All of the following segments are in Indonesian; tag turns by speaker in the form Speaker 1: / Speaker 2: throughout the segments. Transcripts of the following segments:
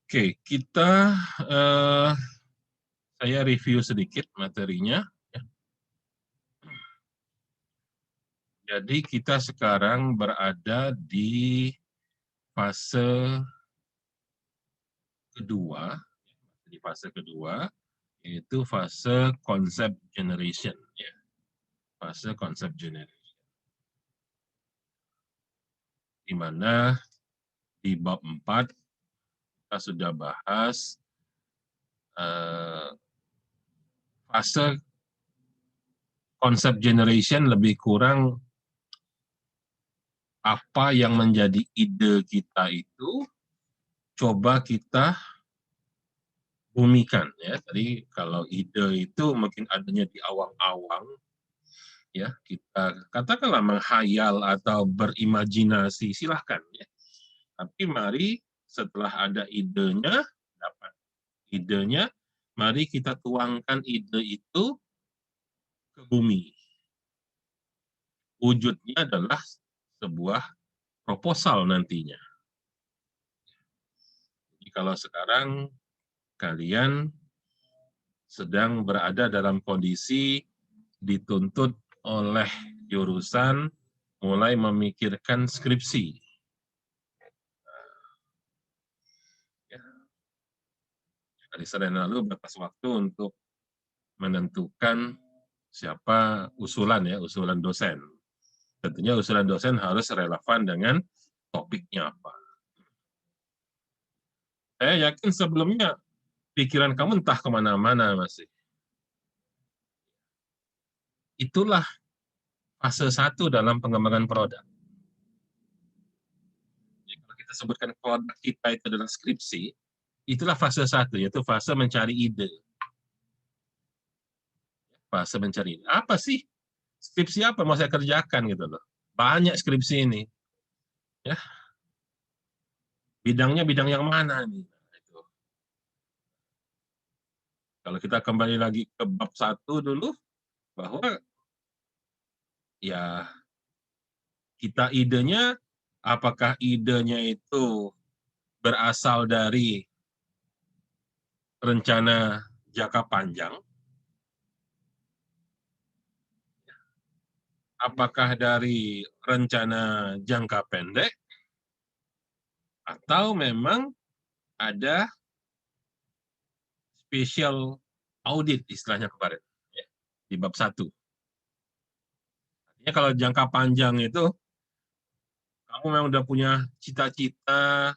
Speaker 1: Oke, kita saya review sedikit materinya. Ya. Jadi kita sekarang berada di fase kedua, yaitu fase concept generation. Ya. Fase concept generation, di mana di bab 4 kita sudah bahas fase concept generation, lebih kurang apa yang menjadi ide kita itu coba kita bumikan, ya. Tadi kalau ide itu mungkin adanya di awang-awang, ya, kita katakanlah menghayal atau berimajinasi, silahkan, ya. Tapi mari setelah ada idenya, dapat idenya, mari kita tuangkan ide itu ke bumi. Wujudnya adalah sebuah proposal nantinya. Jadi kalau sekarang kalian sedang berada dalam kondisi dituntut oleh jurusan mulai memikirkan skripsi. Ya, dari Senin lalu batas waktu untuk menentukan siapa usulan dosen. Tentunya usulan dosen harus relevan dengan topiknya apa. Saya yakin sebelumnya pikiran kamu entah kemana-mana masih. Itulah fase 1 dalam pengembangan produk. Jadi kalau kita sebutkan produk kita itu adalah skripsi, itulah fase 1, yaitu fase mencari ide. Fase mencari ide. Apa sih? Skripsi apa mau saya kerjakan gitu loh. Banyak skripsi ini. Ya, bidangnya bidang yang mana nih? Itu. Kalau kita kembali lagi ke bab 1 dulu, bahwa ya kita idenya, apakah idenya itu berasal dari rencana jangka panjang, apakah dari rencana jangka pendek, atau memang ada special audit istilahnya kemarin, ya, di bab 1. Artinya kalau jangka panjang itu, kamu memang udah punya cita-cita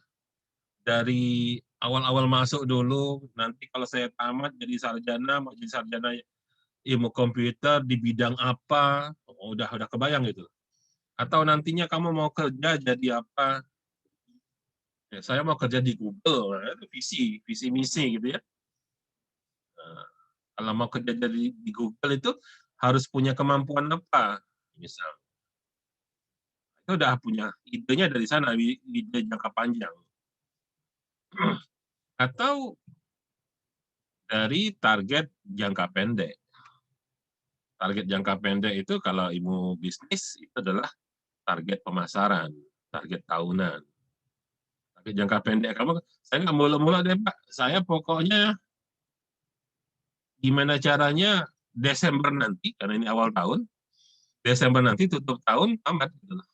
Speaker 1: dari awal-awal masuk dulu, nanti kalau saya tamat jadi sarjana, mau jadi sarjana ilmu komputer di bidang apa, udah kebayang gitu. Atau nantinya kamu mau kerja jadi apa, ya, saya mau kerja di Google, nah, itu visi misi gitu ya. Nah, kalau mau kerja di Google itu harus punya kemampuan apa, misal. Itu udah punya idenya dari sana, ide jangka panjang. Atau dari target jangka pendek. Target jangka pendek itu kalau ilmu bisnis itu adalah target pemasaran, target tahunan. Target jangka pendek kamu, saya nggak muluk-muluk deh Pak, saya pokoknya gimana caranya Desember nanti, karena ini awal tahun, Desember nanti tutup tahun tamat gitu loh.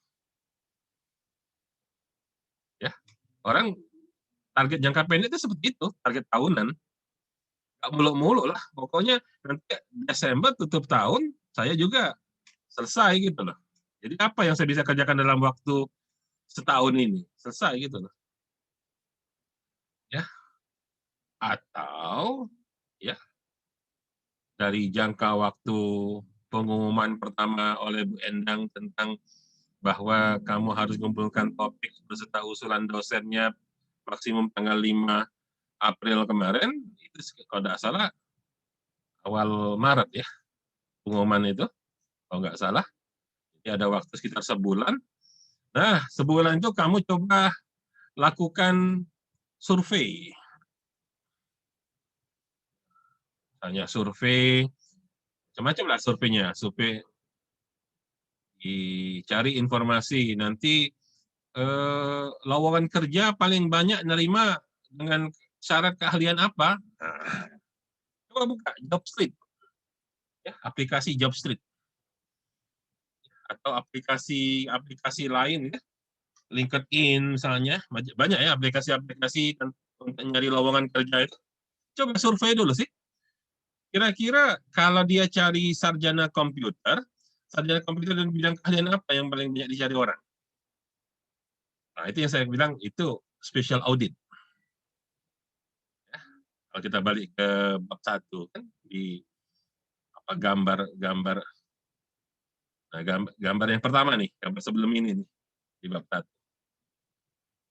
Speaker 1: Ya, orang target jangka pendek itu seperti itu, target tahunan. Nggak muluk-muluk lah, pokoknya nanti Desember tutup tahun, saya juga selesai gitu loh. Jadi apa yang saya bisa kerjakan dalam waktu setahun ini? Selesai gitu loh. Ya, atau ya dari jangka waktu pengumuman pertama oleh Bu Endang tentang bahwa kamu harus mengumpulkan topik beserta usulan dosennya maksimum tanggal 5 April kemarin, itu kalau tidak salah awal Maret ya pengumuman itu, kalau nggak salah. Jadi ada waktu sekitar sebulan. Nah, sebulan itu kamu coba lakukan survei. Misalnya survei, macam-macam lah surveinya. Survei, dicari informasi. Nanti lowongan kerja paling banyak nerima dengan syarat keahlian apa? Nah, coba buka Jobstreet, ya, aplikasi Jobstreet atau aplikasi lain ya, LinkedIn misalnya, banyak ya aplikasi-aplikasi untuk nyari lowongan kerja itu. Coba survei dulu sih. Kira-kira kalau dia cari sarjana komputer dan bidang keahlian apa yang paling banyak dicari orang? Nah, itu yang saya bilang itu special audit. Kalau kita balik ke bab 1 kan di gambar gambar yang pertama nih, gambar sebelum ini nih di bab 1.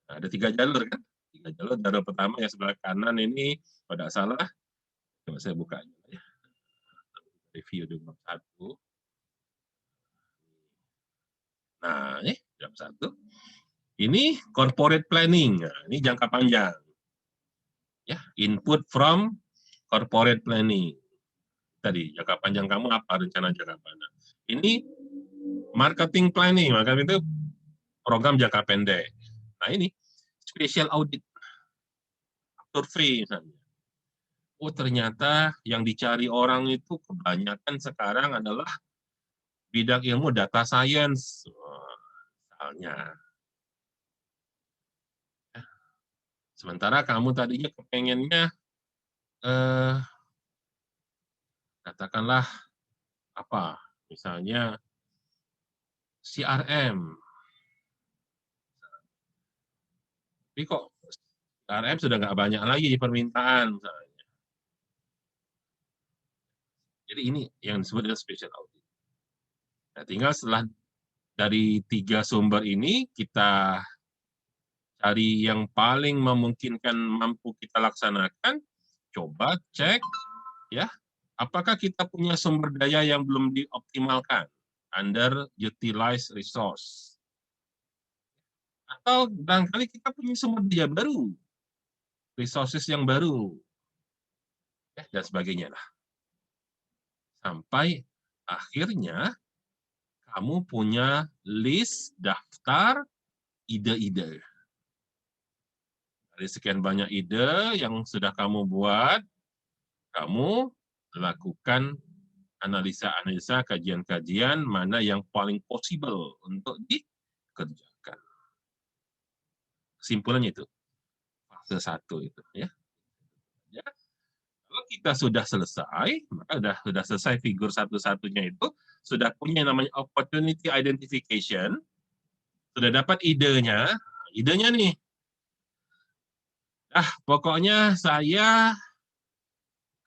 Speaker 1: Nah, ada 3 jalur kan? 3 jalur. Jalur pertama yang sebelah kanan ini kalau tidak salah, coba saya buka ya. Review di bab 1. Nah, ini bab 1. Ini corporate planning. Nah, ini jangka panjang. Ya, input from corporate planning. Tadi jangka panjang kamu apa, rencana jangka panjang. Ini marketing planning, maka itu program jangka pendek. Nah, ini special audit, survei misalnya. Oh, ternyata yang dicari orang itu kebanyakan sekarang adalah bidang ilmu data science. Misalnya. Sementara kamu tadinya kepengennya, katakanlah apa, misalnya CRM. Tapi kok CRM sudah nggak banyak lagi di permintaan misalnya. Jadi ini yang disebut dengan special audit. Nah, tinggal setelah dari 3 sumber ini kita cari yang paling memungkinkan mampu kita laksanakan, coba cek ya, apakah kita punya sumber daya yang belum dioptimalkan, underutilized resource. Atau barangkali kita punya sumber daya baru, resources yang baru, ya, dan sebagainya lah. Sampai akhirnya kamu punya list, daftar, ide-ide. Dari sekian banyak ide yang sudah kamu buat, kamu lakukan analisa-analisa, kajian-kajian mana yang paling possible untuk dikerjakan. Kesimpulannya itu, fase 1 itu. Ya. Kalau kita sudah selesai, maka sudah selesai figur satu-satunya itu, sudah punya yang namanya opportunity identification, sudah dapat idenya nih, pokoknya saya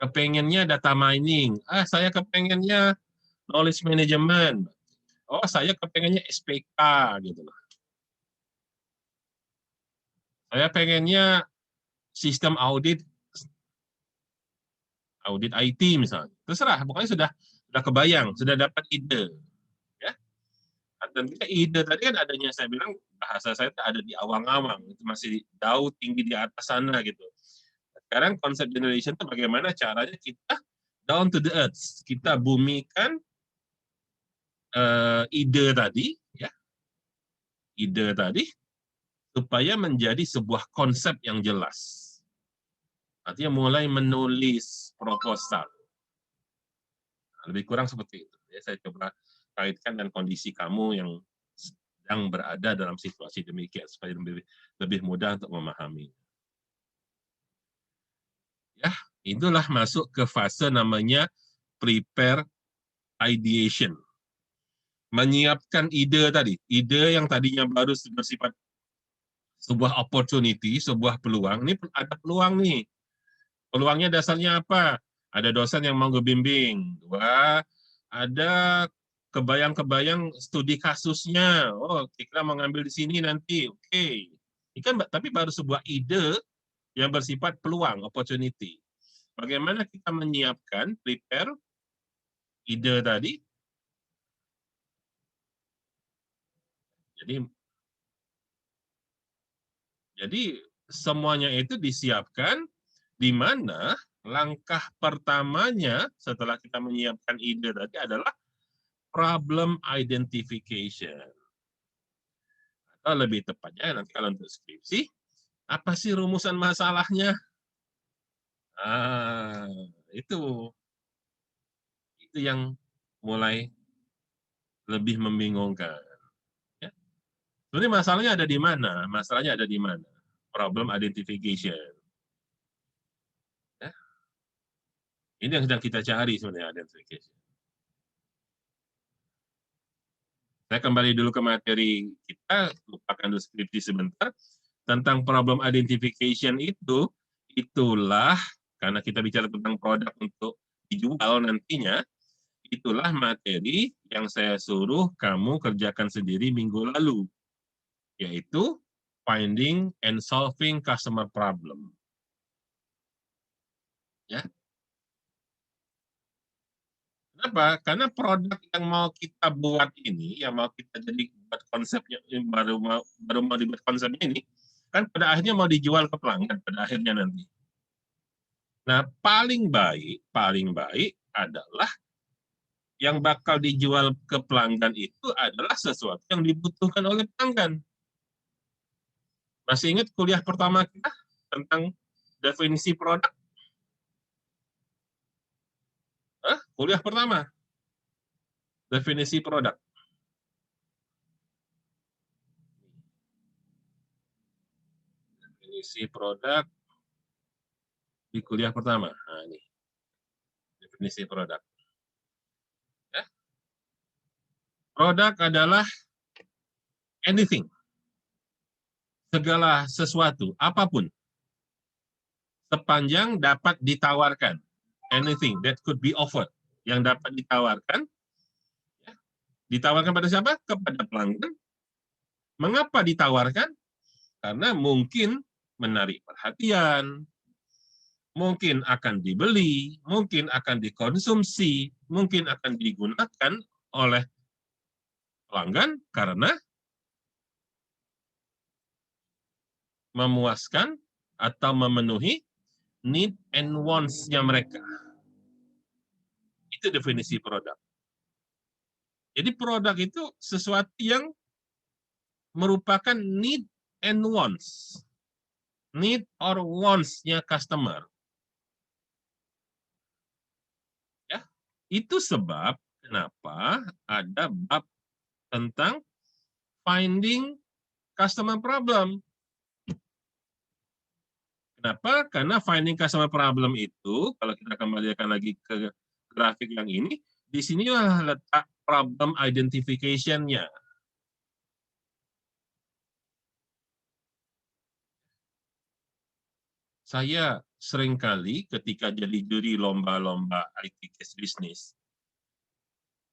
Speaker 1: kepengennya data mining, saya kepengennya knowledge management, saya kepengennya SPK gitu loh. Saya pengennya sistem audit IT misalnya. Terserah, pokoknya sudah kebayang, sudah dapat ide. Ya. Dan ide tadi kan adanya, saya bilang bahasa saya ada di awang-awang, itu masih jauh tinggi di atas sana gitu. Sekarang konsep generation itu bagaimana caranya kita down to the earth, kita bumikan ide tadi, ya, ide tadi supaya menjadi sebuah konsep yang jelas. Artinya mulai menulis proposal. Lebih kurang seperti itu. Ya, saya coba kaitkan dengan kondisi kamu yang sedang berada dalam situasi demikian supaya lebih mudah untuk memahami. Ya, itulah masuk ke fase namanya prepare ideation. Menyiapkan ide tadi, ide yang tadinya baru bersifat sebuah opportunity, sebuah peluang. Ini ada peluang nih. Peluangnya dasarnya apa? Ada dosen yang mau ngebimbing. 2, ada kebayang-kebayang studi kasusnya. Oh, kita mau ngambil di sini nanti. Oke. Ini kan tapi baru sebuah ide yang bersifat peluang, opportunity. Bagaimana kita menyiapkan, prepare ide tadi? Jadi semuanya itu disiapkan, di mana langkah pertamanya setelah kita menyiapkan ide tadi adalah problem identification. Atau lebih tepatnya nanti kalau untuk skripsi, apa sih rumusan masalahnya? Ah, itu yang mulai lebih membingungkan. Ya. Sebenarnya masalahnya ada di mana? Masalahnya ada di mana? Problem identification. Ya. Ini yang sedang kita cari sebenarnya, identification. Saya kembali dulu ke materi kita, lupakan deskripsi sebentar. Tentang problem identification itu, itulah, karena kita bicara tentang produk untuk dijual nantinya, itulah materi yang saya suruh kamu kerjakan sendiri minggu lalu, yaitu finding and solving customer problem. Ya. Kenapa? Karena produk yang mau kita buat ini, yang mau kita jadi buat konsepnya, baru mau dibuat konsepnya ini, kan pada akhirnya mau dijual ke pelanggan pada akhirnya nanti. Nah, paling baik adalah yang bakal dijual ke pelanggan itu adalah sesuatu yang dibutuhkan oleh pelanggan. Masih ingat kuliah pertama kita tentang definisi produk? Kuliah pertama, definisi produk. Definisi produk di kuliah pertama. Nah, ini definisi produk. Ya. Produk adalah anything, segala sesuatu, apapun, sepanjang dapat ditawarkan. Anything that could be offered, yang dapat ditawarkan. Ya. Ditawarkan pada siapa? Kepada pelanggan. Mengapa ditawarkan? Karena mungkin menarik perhatian, mungkin akan dibeli, mungkin akan dikonsumsi, mungkin akan digunakan oleh pelanggan karena memuaskan atau memenuhi need and wants-nya mereka. Itu definisi produk. Jadi produk itu sesuatu yang merupakan need and wants. Need or wants-nya customer. Ya, itu sebab kenapa ada bab tentang finding customer problem. Kenapa? Karena finding customer problem itu, kalau kita kembalikan lagi ke grafik yang ini, di sinilah letak problem identification-nya. Saya seringkali ketika jadi juri lomba-lomba IT case business,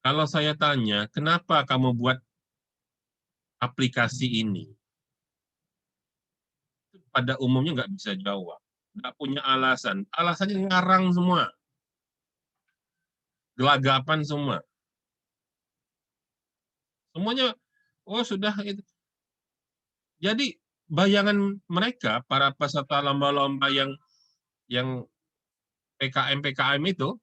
Speaker 1: kalau saya tanya, kenapa kamu buat aplikasi ini? Pada umumnya nggak bisa jawab. Nggak punya alasan. Alasannya ngarang semua. Gelagapan semua. Semuanya, oh sudah itu. Jadi bayangan mereka, para peserta lomba-lomba yang PKM itu,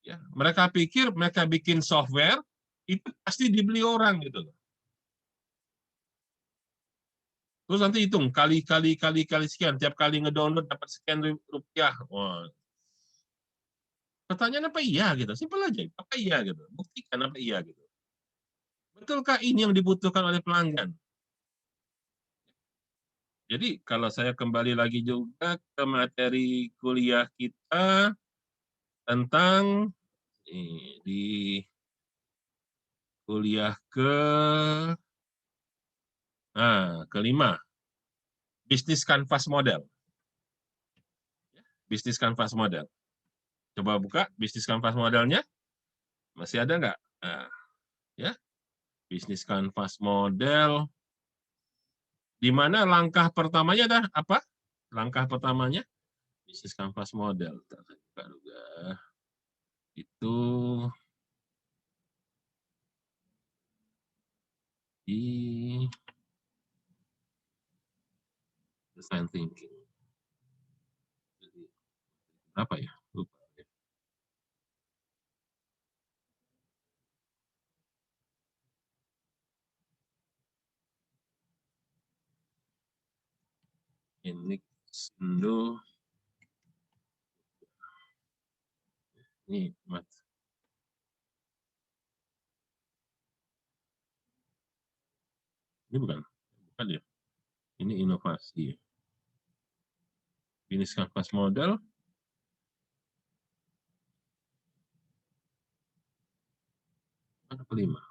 Speaker 1: ya, mereka pikir mereka bikin software itu pasti dibeli orang gitu loh. Terus nanti hitung kali sekian, tiap kali ngedownload dapat sekian rupiah. Wah. Pertanyaan apa iya gitu, simpel aja. Apa iya gitu, buktikan apa iya gitu. Betulkah ini yang dibutuhkan oleh pelanggan? Jadi kalau saya kembali lagi juga ke materi kuliah kita tentang di kuliah kelima, bisnis canvas model. Bisnis canvas model. Coba buka bisnis canvas modelnya, masih ada nggak? Nah, ya, bisnis canvas model. Di mana langkah pertamanya adalah apa? Langkah pertamanya bisnis canvas model. Itu di design thinking. Apa ya? Lupa. Ini dulu Ini, ini bukan ya. Ini inovasi. Finish kanvas model. Mana kelima?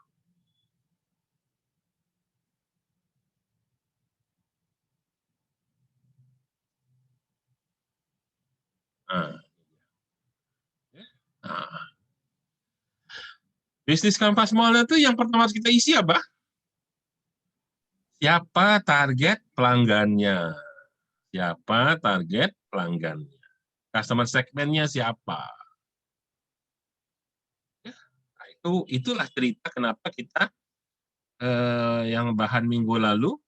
Speaker 1: Nah, bisnis kanvas model itu yang pertama harus kita isi apa? Siapa target pelanggannya? Siapa target pelanggannya? Customer segmentnya siapa? Nah, itulah cerita kenapa kita yang bahan minggu lalu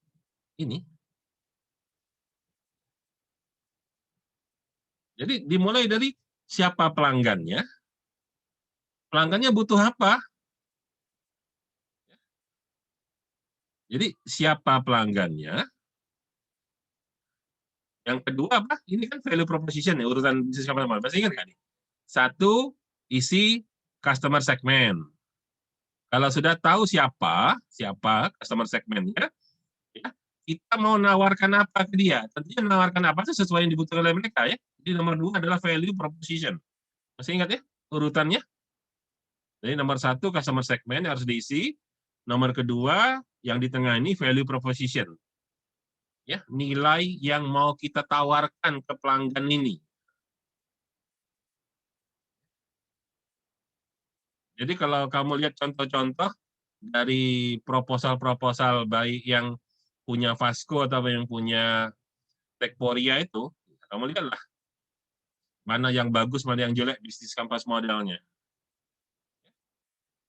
Speaker 1: ini. Jadi dimulai dari siapa pelanggannya, pelanggannya butuh apa? Jadi siapa pelanggannya? Yang kedua apa? Ini kan value proposition ya, urutan bisnis kapal. Masih ingat nggak nih? Satu, isi customer segment. Kalau sudah tahu siapa customer segmentnya, ya, kita mau nawarkan apa ke dia. Tentunya menawarkan apa sesuai yang dibutuhkan oleh mereka ya. Jadi nomor 2 adalah value proposition. Masih ingat ya urutannya? Jadi nomor 1 customer segment harus diisi. Nomor kedua yang di tengah ini value proposition. Ya, nilai yang mau kita tawarkan ke pelanggan ini. Jadi kalau kamu lihat contoh-contoh dari proposal-proposal baik yang punya Vasco atau yang punya Tekporia itu, kamu lihatlah mana yang bagus, mana yang jelek bisnis kanvas modelnya.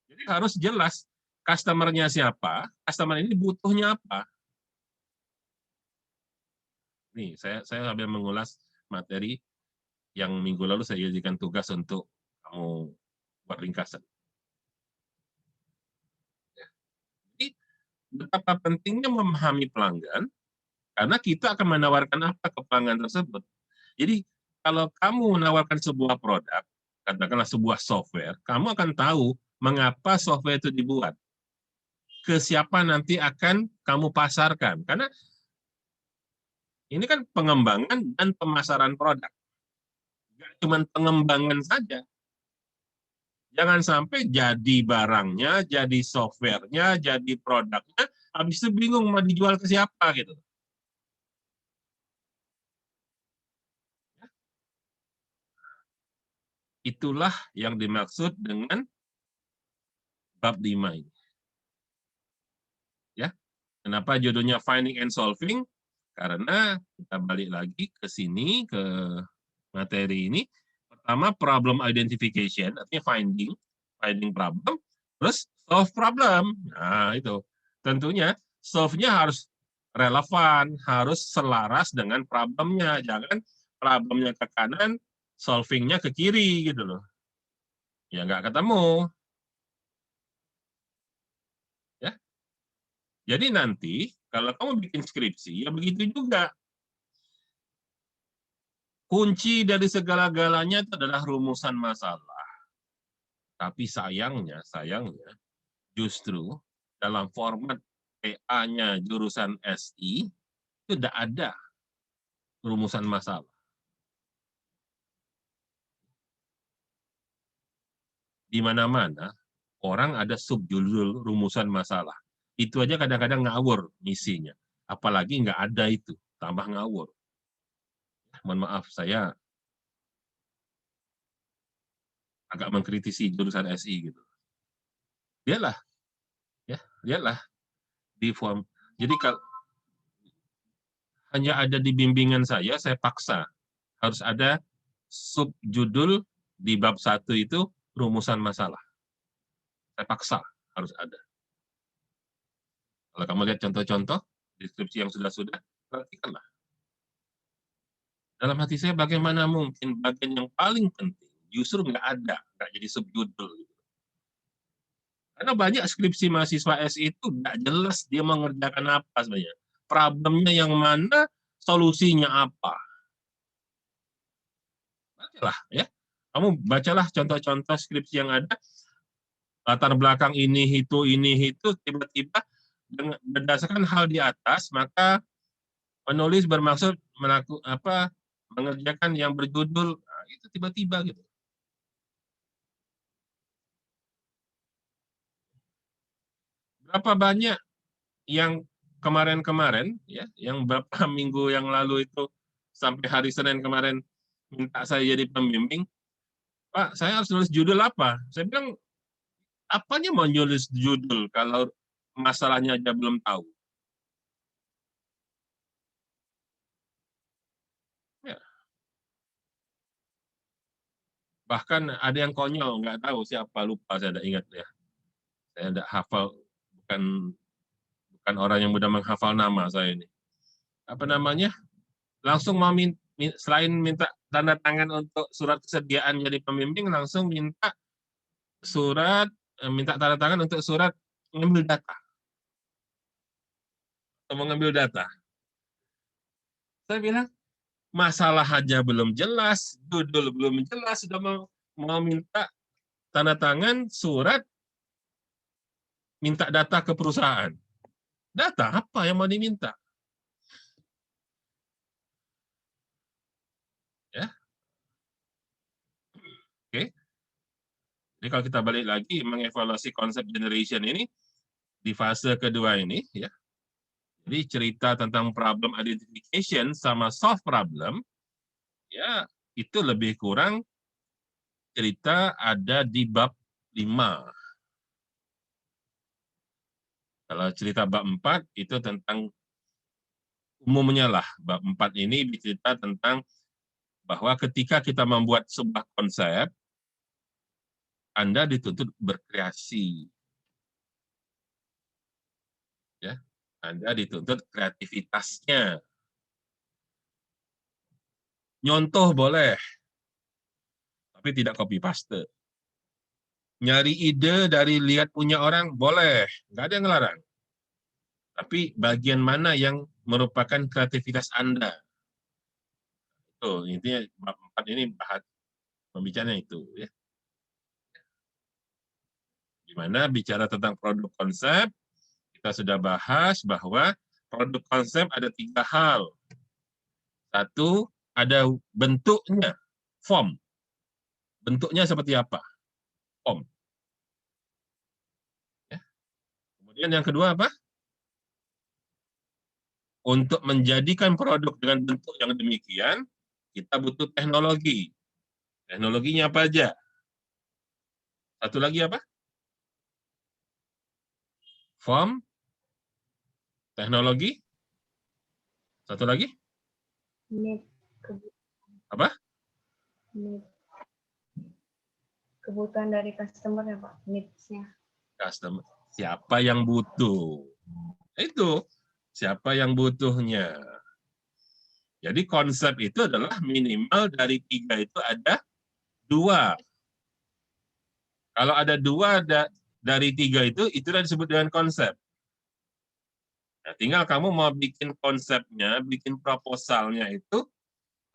Speaker 1: Jadi harus jelas customer-nya siapa, customer ini butuhnya apa. Nih, saya sambil mengulas materi yang minggu lalu saya jadikan tugas untuk kamu buat ringkasan. Jadi betapa pentingnya memahami pelanggan, karena kita akan menawarkan apa ke pelanggan tersebut. Jadi kalau kamu menawarkan sebuah produk, katakanlah sebuah software, kamu akan tahu mengapa software itu dibuat, ke siapa nanti akan kamu pasarkan. Karena ini kan pengembangan dan pemasaran produk. Nggak cuma pengembangan saja. Jangan sampai jadi barangnya, jadi softwarenya, jadi produknya, habis itu bingung mau dijual ke siapa gitu. Itulah yang dimaksud dengan bab 5 ini. Ya. Kenapa judulnya Finding and Solving? Karena kita balik lagi ke sini, ke materi ini. Pertama, problem identification, artinya finding problem, terus solve problem. Nah, itu. Tentunya solve-nya harus relevan, harus selaras dengan problemnya. Jangan problemnya ke kanan, solving-nya ke kiri, gitu loh. Ya, nggak ketemu. Ya. Jadi nanti, kalau kamu bikin skripsi, ya begitu juga. Kunci dari segala-galanya itu adalah rumusan masalah. Tapi sayangnya, justru dalam format PA-nya jurusan SI, itu tidak ada rumusan masalah. Di mana-mana, orang ada subjudul rumusan masalah. Itu aja kadang-kadang ngawur misinya. Apalagi nggak ada itu, tambah ngawur. Mohon maaf, saya agak mengkritisi jurusan SI gitu. Lihatlah, ya, lihatlah di form. Jadi kalau hanya ada di bimbingan saya paksa harus ada subjudul di bab 1 itu rumusan masalah. Saya paksa harus ada. Kalau kamu lihat contoh-contoh deskripsi yang sudah-sudah, perhatikanlah. Dalam hati saya bagaimana mungkin bagian yang paling penting justru nggak ada, nggak jadi subjudul. Karena banyak skripsi mahasiswa SI itu nggak jelas dia mengerjakan apa sebenarnya. Problemnya yang mana, solusinya apa. Bacalah, ya. Kamu bacalah contoh-contoh skripsi yang ada, latar belakang ini, itu, tiba-tiba berdasarkan hal di atas, maka penulis bermaksud mengerjakan yang berjudul, nah, itu tiba-tiba gitu. Berapa banyak yang kemarin-kemarin, ya, yang beberapa minggu yang lalu itu, sampai hari Senin kemarin, minta saya jadi pembimbing, Pak, saya harus nulis judul apa? Saya bilang, apanya mau nulis judul kalau masalahnya aja belum tahu? Ya, bahkan ada yang konyol, nggak tahu siapa, lupa, saya tidak ingat ya. Saya tidak hafal, bukan bukan orang yang mudah menghafal nama saya ini. Apa namanya? Langsung mau selain minta tanda tangan untuk surat kesediaan jadi pembimbing, langsung minta tanda tangan untuk surat mengambil data, atau mengambil data. Saya bilang, masalah aja belum jelas, judul belum jelas, sudah mau minta tanda tangan surat minta data ke perusahaan. Data apa yang mau diminta? Ya, oke. Jadi kalau kita balik lagi mengevaluasi konsep generation ini di fase kedua ini, ya. Jadi cerita tentang problem identification sama solve problem, ya itu lebih kurang cerita ada di bab 5. Kalau cerita bab 4 itu tentang umumnya lah. Bab 4 ini bercerita tentang bahwa ketika kita membuat sebuah konsep, Anda dituntut berkreasi. Ya, Anda dituntut kreativitasnya. Nyontoh boleh, tapi tidak copy paste. Nyari ide dari lihat punya orang boleh, nggak ada yang ngelarang. Tapi bagian mana yang merupakan kreativitas Anda? Itu intinya bab 4 ini bahas pembicaranya itu, ya. Gimana bicara tentang produk konsep, kita sudah bahas bahwa produk konsep ada 3 hal. Satu, ada bentuknya, form. Bentuknya seperti apa? Form. Ya. Kemudian yang kedua apa? Untuk menjadikan produk dengan bentuk yang demikian, kita butuh teknologi. Teknologinya apa aja? Satu lagi apa? Form, teknologi. Satu lagi?
Speaker 2: Need.
Speaker 1: Apa?
Speaker 2: Need. Kebutuhan dari customer ya Pak, needs-nya.
Speaker 1: Customer. Siapa yang butuh? Itu. Siapa yang butuhnya? Jadi konsep itu adalah minimal dari 3 itu ada 2. Kalau ada 2 dari 3 itu sudah disebut dengan konsep. Nah, tinggal kamu mau bikin konsepnya, bikin proposalnya itu,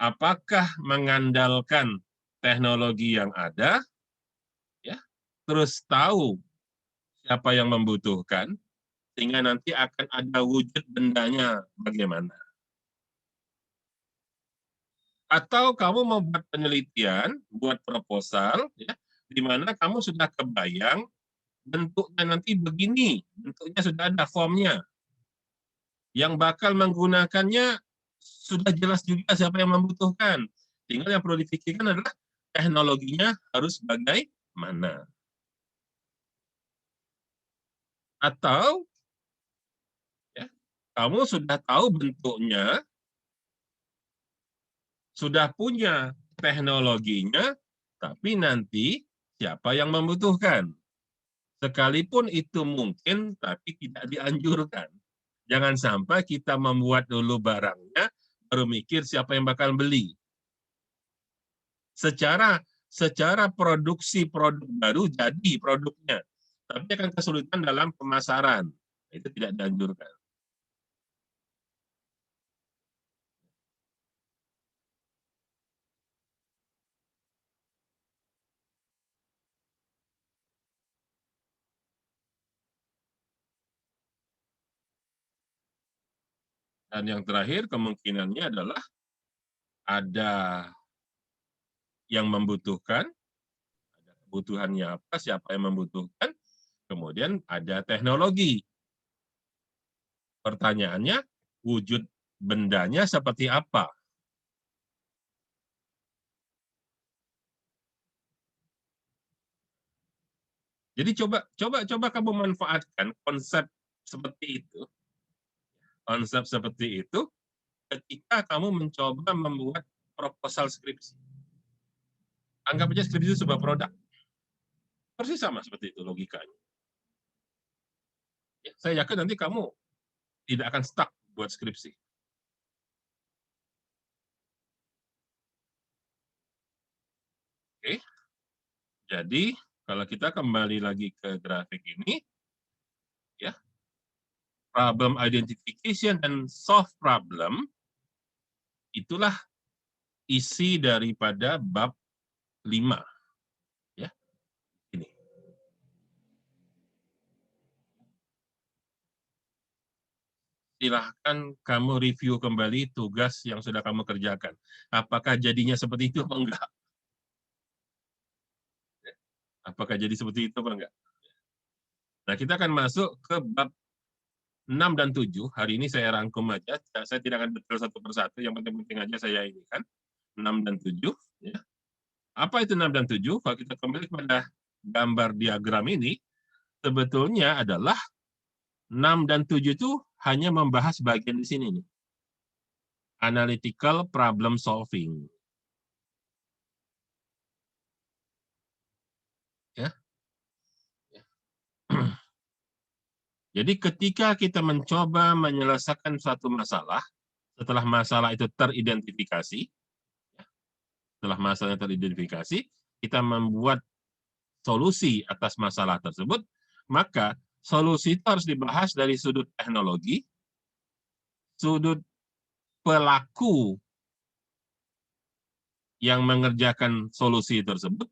Speaker 1: apakah mengandalkan teknologi yang ada, ya, terus tahu siapa yang membutuhkan, sehingga nanti akan ada wujud bendanya bagaimana. Atau kamu mau buat penelitian, buat proposal, ya, di mana kamu sudah kebayang bentuknya nanti begini, bentuknya sudah ada formnya. Yang bakal menggunakannya sudah jelas juga siapa yang membutuhkan. Tinggal yang perlu dipikirkan adalah teknologinya harus bagaimana. Atau ya, kamu sudah tahu bentuknya, sudah punya teknologinya, tapi nanti siapa yang membutuhkan. Sekalipun itu mungkin, tapi tidak dianjurkan. Jangan sampai kita membuat dulu barangnya, baru mikir siapa yang bakal beli. Secara produksi produk baru jadi produknya, tapi akan kesulitan dalam pemasaran. Itu tidak dianjurkan. Dan yang terakhir kemungkinannya adalah ada yang membutuhkan, ada kebutuhannya apa, siapa yang membutuhkan, kemudian ada teknologi. Pertanyaannya, wujud bendanya seperti apa? Jadi coba kamu manfaatkan konsep seperti itu, ketika kamu mencoba membuat proposal skripsi. Anggap aja skripsi itu sebuah produk. Persis sama seperti itu logikanya. Ya, saya yakin nanti kamu tidak akan stuck buat skripsi. Oke. Jadi kalau kita kembali lagi ke grafik ini, ya, problem identification dan solve problem itulah isi daripada bab 5. Ya, ini. Silahkan kamu review kembali tugas yang sudah kamu kerjakan. Apakah jadinya seperti itu atau enggak? Apakah jadi seperti itu atau enggak? Nah, kita akan masuk ke bab 6 dan 7. Hari ini saya rangkum aja. Saya tidak akan detail satu persatu. Yang penting-penting aja saya ini kan. 6 dan 7. Ya. Apa itu 6 dan 7? Kalau kita kembali pada gambar diagram ini, sebetulnya adalah 6 dan 7 itu hanya membahas bagian di sini nih. Analytical problem solving. Ya. Jadi ketika kita mencoba menyelesaikan suatu masalah, setelah masalah itu teridentifikasi, kita membuat solusi atas masalah tersebut, maka solusi itu harus dibahas dari sudut teknologi, sudut pelaku yang mengerjakan solusi tersebut,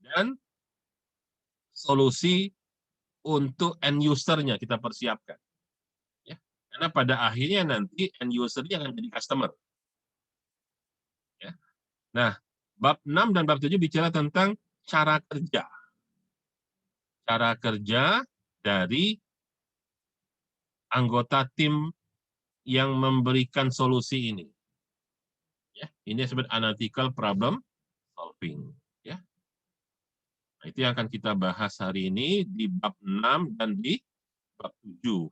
Speaker 1: dan solusi untuk end user-nya kita persiapkan. Ya. Karena pada akhirnya nanti end user-nya akan jadi customer. Ya. Nah, bab 6 dan bab 7 bicara tentang cara kerja. Cara kerja dari anggota tim yang memberikan solusi ini. Ya, ini disebut analytical problem solving. Ya. Nah, itu yang akan kita bahas hari ini di bab 6 dan di bab 7.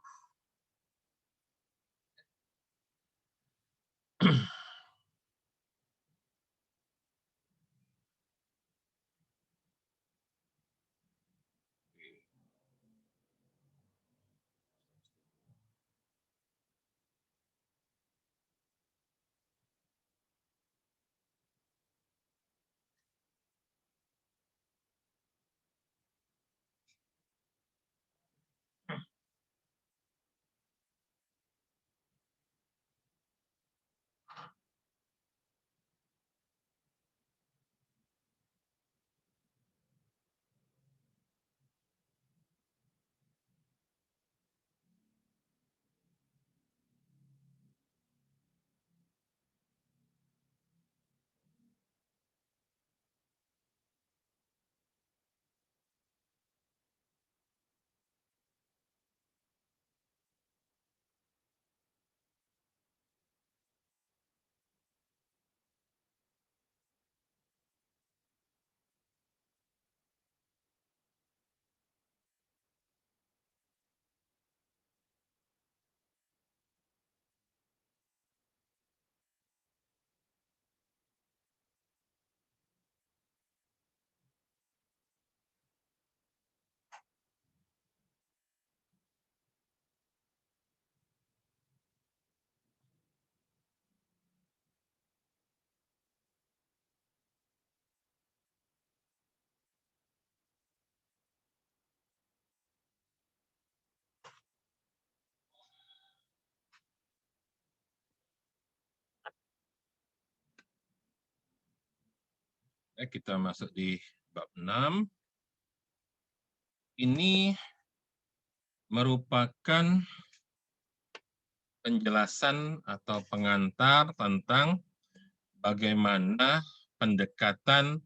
Speaker 1: Kita masuk di bab 6. Ini merupakan penjelasan atau pengantar tentang bagaimana pendekatan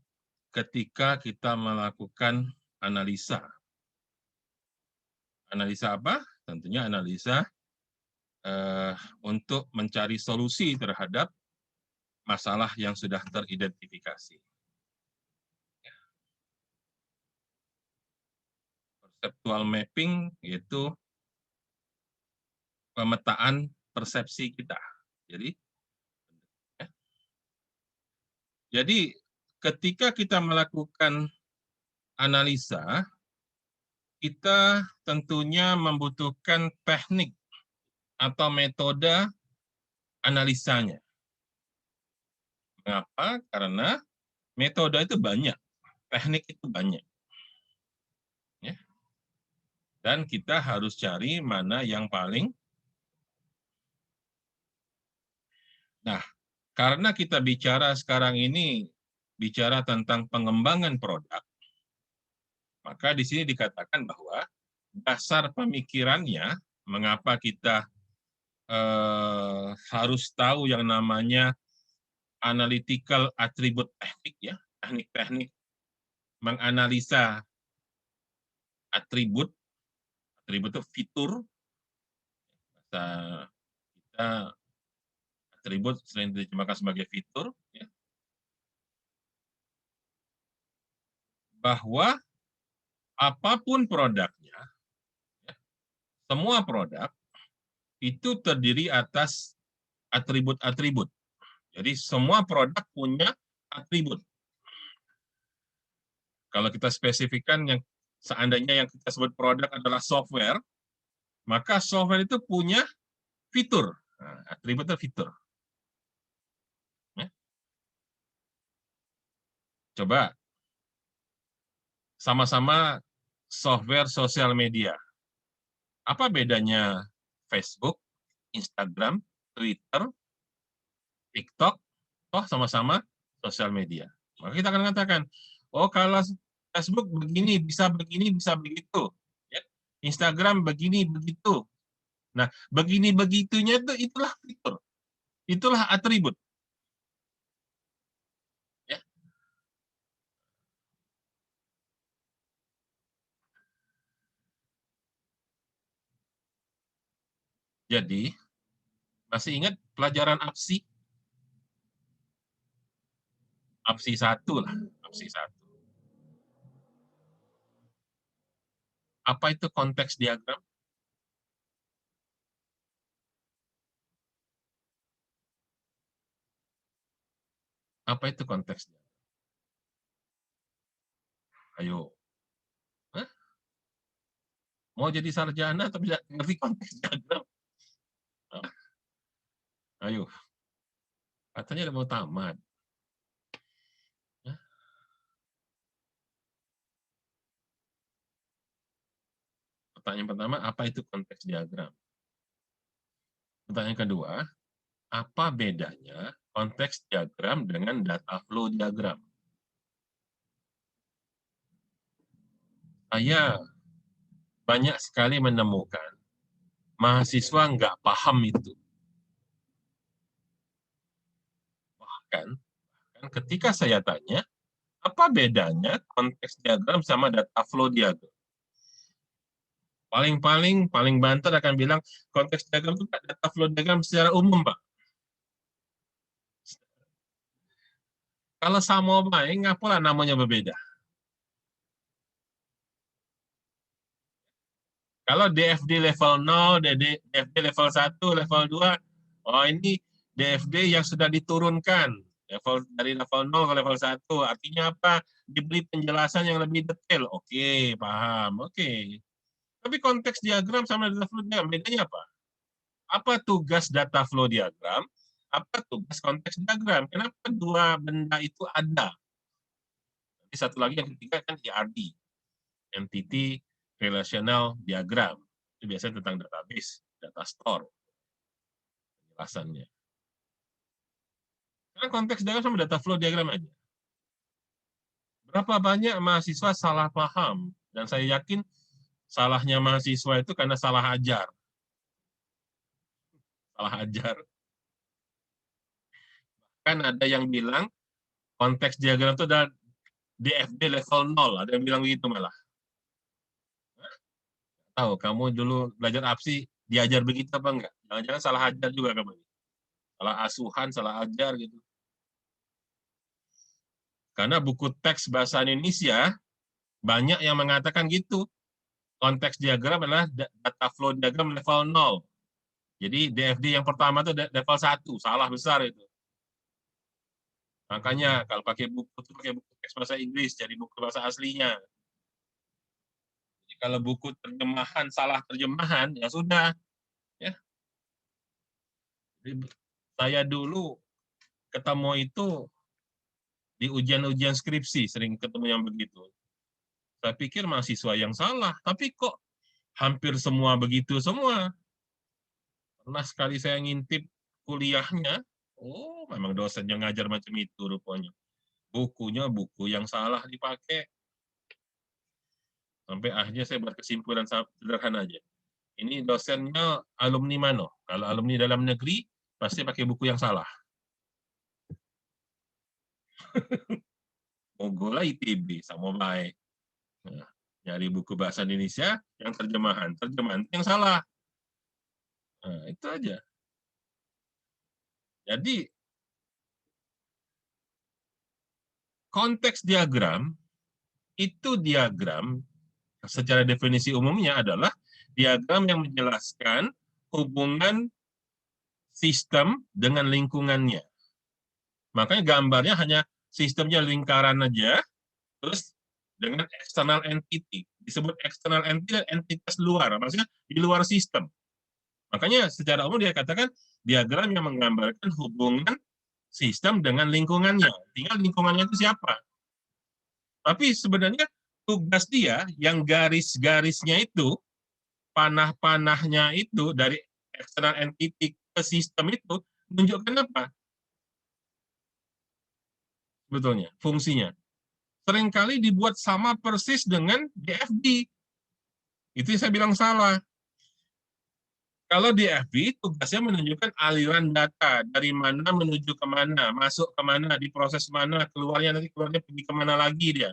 Speaker 1: ketika kita melakukan analisa. Analisa apa? Tentunya analisa untuk mencari solusi terhadap masalah yang sudah teridentifikasi. Perceptual mapping yaitu pemetaan persepsi kita. Jadi ketika kita melakukan analisa, kita tentunya membutuhkan teknik atau metode analisanya. Mengapa? Karena metode itu banyak, teknik itu banyak. Ya. Dan kita harus cari mana yang paling. Nah, karena kita bicara sekarang ini, bicara tentang pengembangan produk, maka di sini dikatakan bahwa dasar pemikirannya, mengapa kita harus tahu yang namanya analytical attribute teknik, ya, teknik-teknik menganalisa atribut itu fitur, bahasa kita atribut selain diterjemahkan sebagai fitur, ya, bahwa apapun produknya, ya, semua produk itu terdiri atas atribut-atribut. Jadi semua produk punya atribut. Kalau kita spesifikkan yang seandainya yang kita sebut produk adalah software, maka software itu punya fitur. Nah, atributnya fitur. Ya. Coba sama-sama software sosial media. Apa bedanya Facebook, Instagram, Twitter, TikTok? Toh sama-sama sosial media. Maka kita akan katakan, oh kalau Facebook begini, bisa begitu. Ya. Instagram begini, begitu. Nah, begini-begitunya itulah fitur. Itulah atribut. Ya. Jadi, masih ingat pelajaran APSI? APSI 1 lah, APSI 1. Apa itu konteks diagram? Apa itu konteks diagram? Ayo. Hah? Mau jadi sarjana atau bisa ngerti konteks diagram? Ayo. Katanya udah mau tamat. Pertanyaan pertama, apa itu konteks diagram? Pertanyaan kedua, apa bedanya konteks diagram dengan data flow diagram? Saya banyak sekali menemukan mahasiswa nggak paham itu. Bahkan ketika saya tanya, apa bedanya konteks diagram sama data flow diagram? Paling banter akan bilang, konteks diagram itu data flow diagram secara umum, Pak. Kalau sama baik, ngapalah namanya berbeda? Kalau DFD level 0, DFD level 1, level 2, oh ini DFD yang sudah diturunkan dari level 0 ke level 1. Artinya apa? Diberi penjelasan yang lebih detail. Oke, paham. Oke. Tapi konteks diagram sama data flow diagram, bedanya apa? Apa tugas data flow diagram? Apa tugas konteks diagram? Kenapa dua benda itu ada? Nanti satu lagi yang ketiga kan ERD, Entity Relational Diagram. Itu biasanya tentang database, data store, penjelasannya. Karena konteks diagram sama data flow diagram aja. Berapa banyak mahasiswa salah paham? Dan saya yakin salahnya mahasiswa itu karena salah ajar. salah ajar. Kan ada yang bilang konteks diagram itu adalah DFD level 0, ada yang bilang begitu malah. Tahu, kamu dulu belajar APSI diajar begitu apa enggak? Jangan-jangan salah ajar juga kamu. Salah asuhan, salah ajar gitu. Karena buku teks bahasa Indonesia banyak yang mengatakan gitu. Konteks diagram adalah data flow diagram level 0. Jadi DFD yang pertama itu level 1, salah besar itu. Makanya kalau pakai buku itu pakai buku teks bahasa Inggris, jadi buku bahasa aslinya. Jadi kalau buku terjemahan salah terjemahan, ya sudah. Ya. Jadi, saya dulu ketemu itu di ujian-ujian skripsi, sering ketemu yang begitu. Saya pikir mahasiswa yang salah, tapi kok hampir semua begitu semua. Pernah sekali saya ngintip kuliahnya, oh memang dosen yang ngajar macam itu rupanya. Bukunya buku yang salah dipakai. Sampai akhirnya saya berkesimpulan sederhana aja. Ini dosennya alumni mana? Kalau alumni dalam negeri, pasti pakai buku yang salah. Mogola ITB, sama baik. Nah, nyari buku bahasa Indonesia yang terjemahan yang salah. Nah, itu aja. Jadi konteks diagram itu diagram secara definisi umumnya adalah diagram yang menjelaskan hubungan sistem dengan lingkungannya. Makanya gambarnya hanya sistemnya lingkaran aja, terus dengan external entity. Disebut external entity dan entitas luar, maksudnya di luar sistem. Makanya secara umum dia katakan diagram yang menggambarkan hubungan sistem dengan lingkungannya. Tinggal lingkungannya itu siapa. Tapi sebenarnya tugas dia yang garis-garisnya itu, panah-panahnya itu dari external entity ke sistem itu menunjukkan apa? Sebetulnya, fungsinya. Seringkali dibuat sama persis dengan DFD. Itu yang saya bilang salah. Kalau DFD, tugasnya menunjukkan aliran data, dari mana menuju ke mana, masuk ke mana, diproses mana, keluarnya nanti keluarnya pergi kemana lagi dia.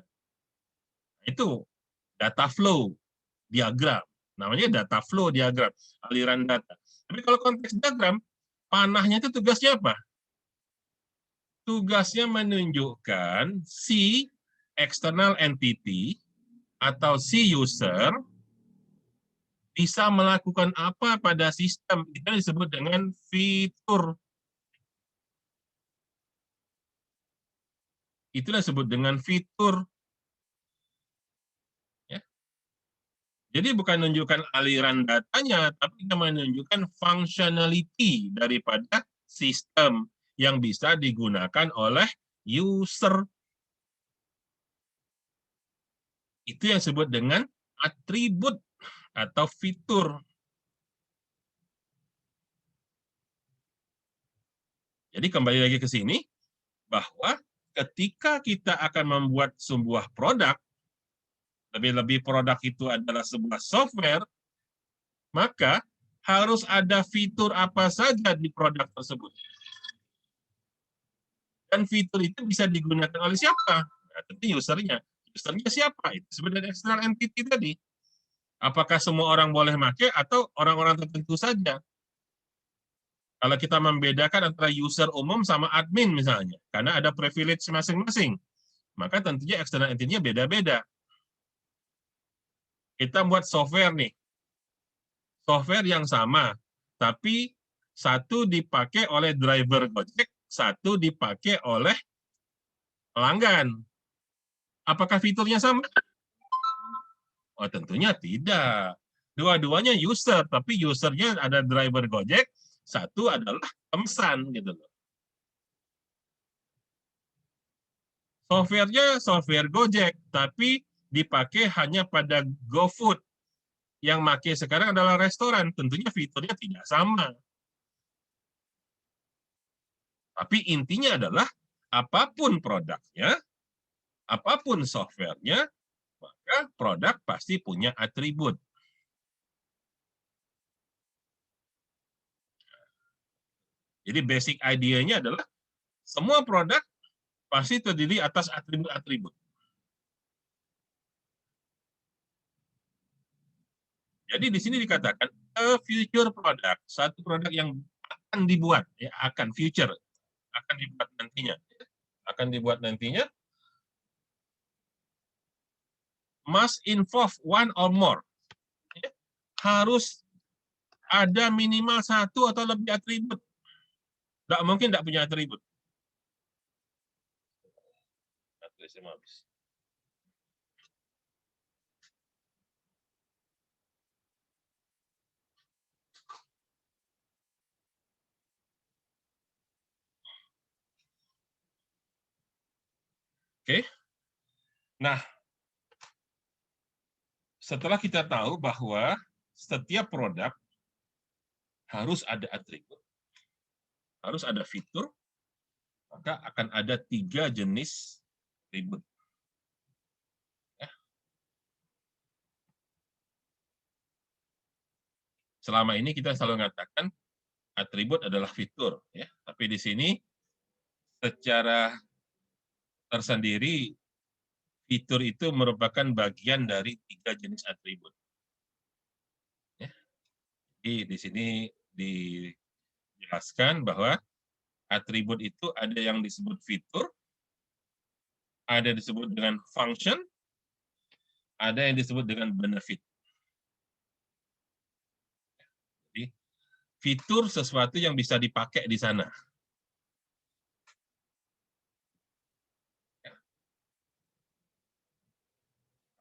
Speaker 1: Itu data flow diagram. Namanya data flow diagram, aliran data. Tapi kalau konteks diagram, panahnya itu tugasnya apa? Tugasnya menunjukkan si external entity atau si user bisa melakukan apa pada sistem. Itu disebut dengan fitur. Itu disebut dengan fitur. Ya. Jadi bukan menunjukkan aliran datanya, tapi menunjukkan functionality daripada sistem yang bisa digunakan oleh user. Itu yang disebut dengan atribut atau fitur. Jadi kembali lagi ke sini, bahwa ketika kita akan membuat sebuah produk, lebih-lebih produk itu adalah sebuah software, maka harus ada fitur apa saja di produk tersebut. Dan fitur itu bisa digunakan oleh siapa? Nah, tentu usernya. Usernya siapa? Itu sebenarnya external entity tadi. Apakah semua orang boleh pakai atau orang-orang tertentu saja? Kalau kita membedakan antara user umum sama admin misalnya, karena ada privilege masing-masing, maka tentunya external entity-nya beda-beda. Kita buat software nih, software yang sama, tapi satu dipakai oleh driver Gojek, satu dipakai oleh pelanggan. Apakah fiturnya sama? Oh, tentunya tidak. Dua-duanya user, tapi usernya ada driver Gojek, satu adalah pemesan gitu loh. Softwarenya software Gojek, tapi dipakai hanya pada GoFood. Yang pakai sekarang adalah restoran, tentunya fiturnya tidak sama. Tapi intinya adalah apapun produknya, apapun softwarenya, maka produk pasti punya atribut. Jadi basic idea-nya adalah semua produk pasti terdiri atas atribut-atribut. Jadi di sini dikatakan a future product, satu produk yang akan dibuat, ya akan future, akan dibuat nantinya, must involve one or more, ya, harus ada minimal satu atau lebih atribut. Nggak mungkin nggak punya atribut. Oke. Nah, setelah kita tahu bahwa setiap produk harus ada atribut, harus ada fitur, maka akan ada 3 jenis atribut. Ya. Selama ini kita selalu mengatakan atribut adalah fitur, ya. Tapi di sini secara tersendiri fitur itu merupakan bagian dari 3 jenis atribut. Ya. Jadi di sini dijelaskan bahwa atribut itu ada yang disebut fitur, ada yang disebut dengan function, ada yang disebut dengan benefit. Jadi fitur sesuatu yang bisa dipakai di sana.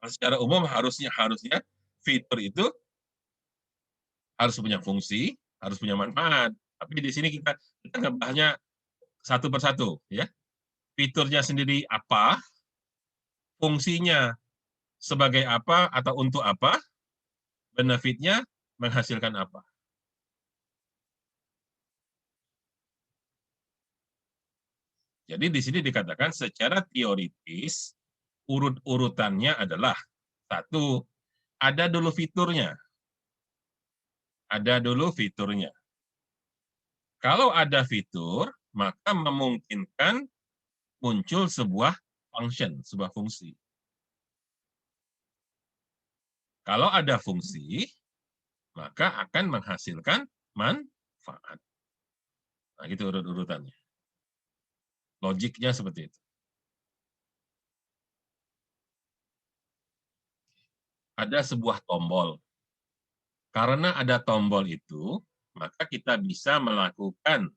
Speaker 1: Secara umum harusnya fitur itu harus punya fungsi, harus punya manfaat. Tapi di sini kita ngebahasnya satu persatu, ya. Fiturnya sendiri apa, fungsinya sebagai apa atau untuk apa, benefitnya menghasilkan apa. Jadi di sini dikatakan secara teoritis urut-urutannya adalah satu, ada dulu fiturnya. Ada dulu fiturnya. Kalau ada fitur, maka memungkinkan muncul sebuah function, sebuah fungsi. Kalau ada fungsi, maka akan menghasilkan manfaat. Nah, gitu urut-urutannya. Logiknya seperti itu. Ada sebuah tombol. Karena ada tombol itu, maka kita bisa melakukan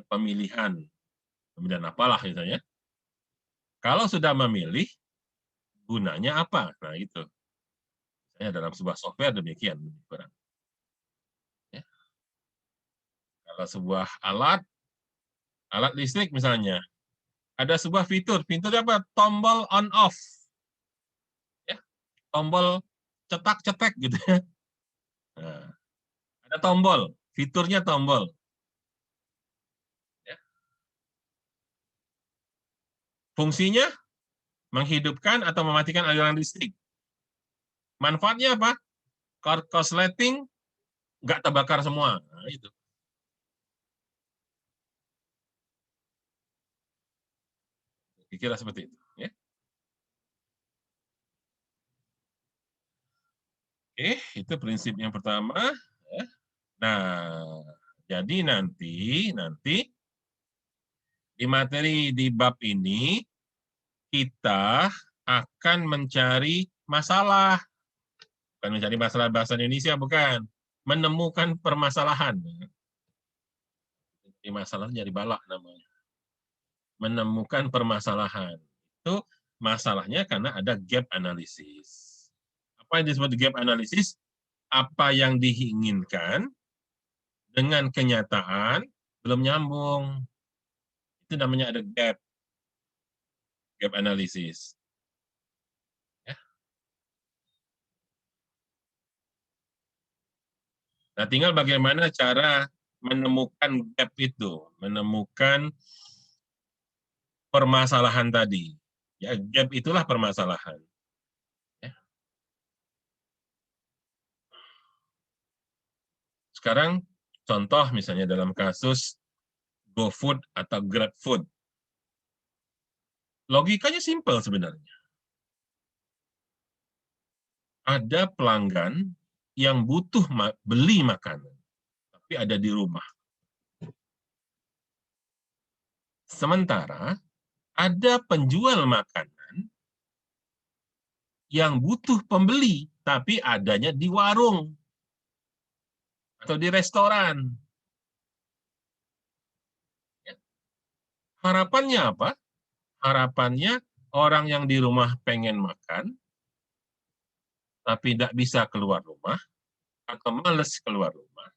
Speaker 1: pemilihan apalah misalnya. Kalau sudah memilih, gunanya apa? Nah, itu. Misalnya dalam sebuah software demikian. Ya. Kalau sebuah alat listrik misalnya, ada sebuah fiturnya apa? Tombol on off. Ya. Tombol cetak-cetek gitu ya. Nah, ada tombol, fiturnya tombol. Ya. Fungsinya menghidupkan atau mematikan aliran listrik. Manfaatnya apa? Korsleting nggak terbakar semua. Nah, itu. Kira seperti itu. Ya. Oke, itu prinsip yang pertama. Ya. Nah, jadi nanti di materi di bab ini kita akan mencari masalah. Bukan mencari masalah bahasa Indonesia, bukan. Menemukan permasalahan. Ini masalah jadi balak namanya. Menemukan permasalahan. Itu masalahnya karena ada gap analisis. Apa yang disebut gap analisis? Apa yang diinginkan dengan kenyataan belum nyambung. Itu namanya ada gap analisis. Ya. Nah, tinggal bagaimana cara menemukan gap itu, menemukan permasalahan tadi. Ya, gap itulah permasalahan. Ya. Sekarang contoh misalnya dalam kasus GoFood atau GrabFood. Logikanya simpel sebenarnya. Ada pelanggan yang butuh beli makanan, tapi ada di rumah. Sementara ada penjual makanan yang butuh pembeli, tapi adanya di warung atau di restoran. Harapannya apa? Harapannya orang yang di rumah pengen makan, tapi tidak bisa keluar rumah, atau males keluar rumah.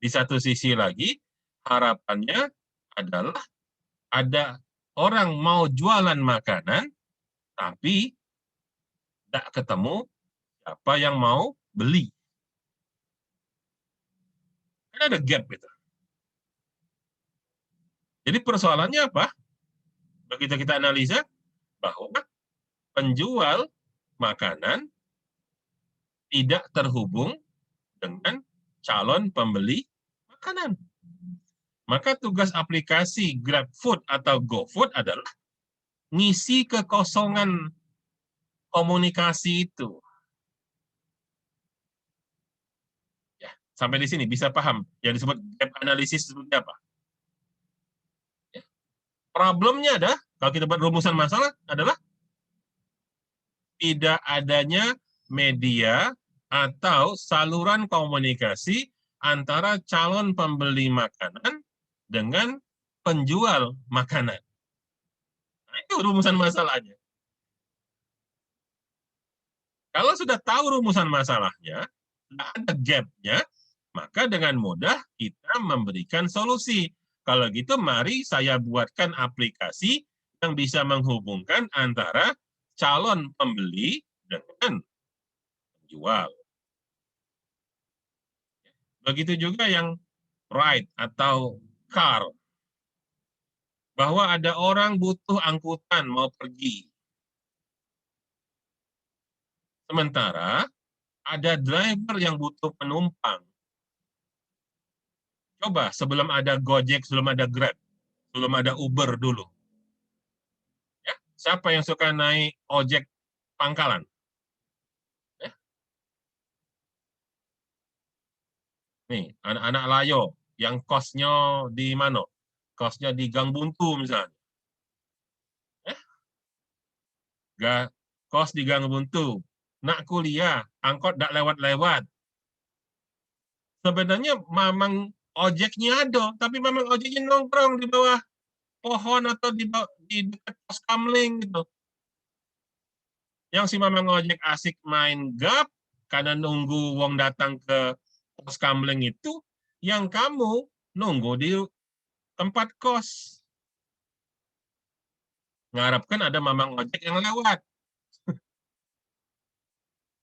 Speaker 1: Di satu sisi lagi, harapannya adalah ada orang mau jualan makanan, tapi tidak ketemu siapa yang mau beli. Kan ada gap gitu. Jadi persoalannya apa? Begitu kita analisa, bahwa penjual makanan tidak terhubung dengan calon pembeli makanan. Maka tugas aplikasi GrabFood atau GoFood adalah ngisi kekosongan komunikasi itu. Ya, sampai di sini bisa paham yang disebut gap analisis seperti apa? Ya. Problemnya ada, kalau kita buat rumusan masalah, adalah tidak adanya media atau saluran komunikasi antara calon pembeli makanan dengan penjual makanan. Nah, itu rumusan masalahnya. Kalau sudah tahu rumusan masalahnya, tidak ada gap-nya, maka dengan mudah kita memberikan solusi. Kalau gitu, mari saya buatkan aplikasi yang bisa menghubungkan antara calon pembeli dengan penjual. Begitu juga yang ride atau car. Bahwa ada orang butuh angkutan mau pergi. Sementara ada driver yang butuh penumpang. Coba sebelum ada Gojek, sebelum ada Grab, sebelum ada Uber dulu. Ya, siapa yang suka naik ojek pangkalan? Ya. Nih, anak-anak layo yang kosnya di mana? Kosnya di Gang Buntu misalnya. Kos di Gang Buntu. Nak kuliah, angkot tidak lewat-lewat. Sebenarnya mamang ojeknya ada, tapi mamang ojeknya nongkrong di bawah pohon atau di dekat pos kamling gitu. Yang si mamang ojek asik main gap karena nunggu wong datang ke pos kamling itu, yang kamu nunggu di tempat kos. Ngarapkan ada mamang ojek yang lewat.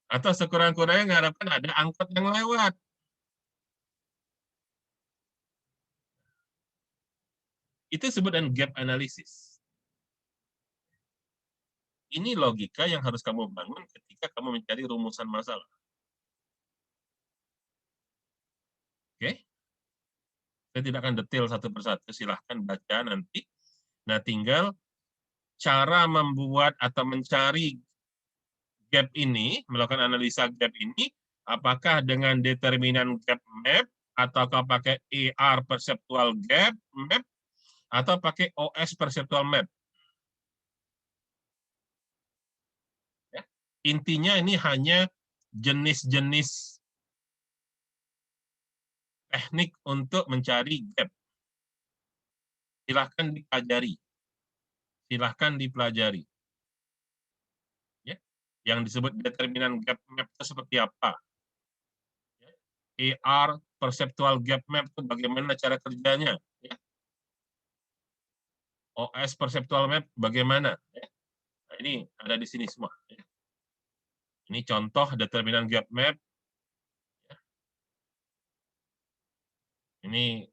Speaker 1: Atau sekurang-kurangnya ngarapkan ada angkot yang lewat. Itu disebut dengan gap analysis. Ini logika yang harus kamu bangun ketika kamu mencari rumusan masalah. Oke? Saya tidak akan detail satu persatu, silahkan baca nanti. Nah, tinggal cara membuat atau mencari gap ini, melakukan analisa gap ini, apakah dengan determinan gap map, ataukah pakai AR perceptual gap map, atau pakai OS perceptual map. Ya. Intinya ini hanya jenis-jenis teknik untuk mencari gap. Silahkan dipelajari. Silahkan dipelajari. Ya. Yang disebut determinan gap map itu seperti apa? Ya. AR perceptual gap map itu bagaimana cara kerjanya? Ya. OS perceptual map bagaimana? Ya. Nah, ini ada di sini semua. Ya. Ini contoh determinan gap map. Ya. Ini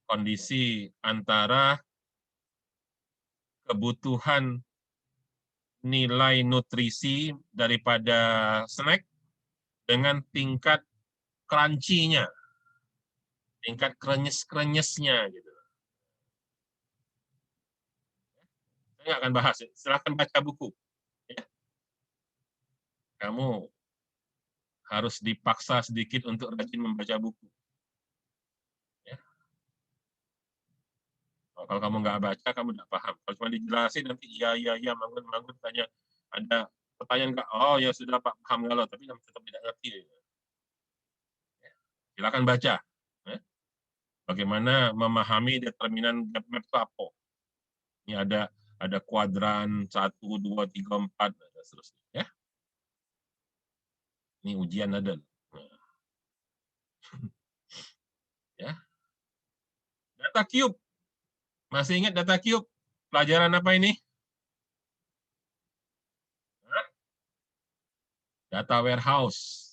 Speaker 1: kondisi antara kebutuhan nilai nutrisi daripada snack dengan tingkat crunchy-nya, tingkat krenyes-krenyesnya gitu. Saya nggak akan bahas, silahkan baca buku. Ya. Kamu harus dipaksa sedikit untuk rajin membaca buku. Ya. Kalau kamu nggak baca, kamu nggak paham. Kalau cuma dijelasin, nanti iya, manggut, tanya, ada pertanyaan nggak? Oh ya sudah Pak, paham kalau, tapi kamu tetap tidak ngerti. Ya. Silakan baca. Ya. Bagaimana memahami determinan gap map itu apa? Ini ada kuadran 1, 2, 3, 4, dan seterusnya. Ya. Ini ujian ada. Nah. Ya. Data cube. Masih ingat data cube? Pelajaran apa ini? Hah? Data warehouse.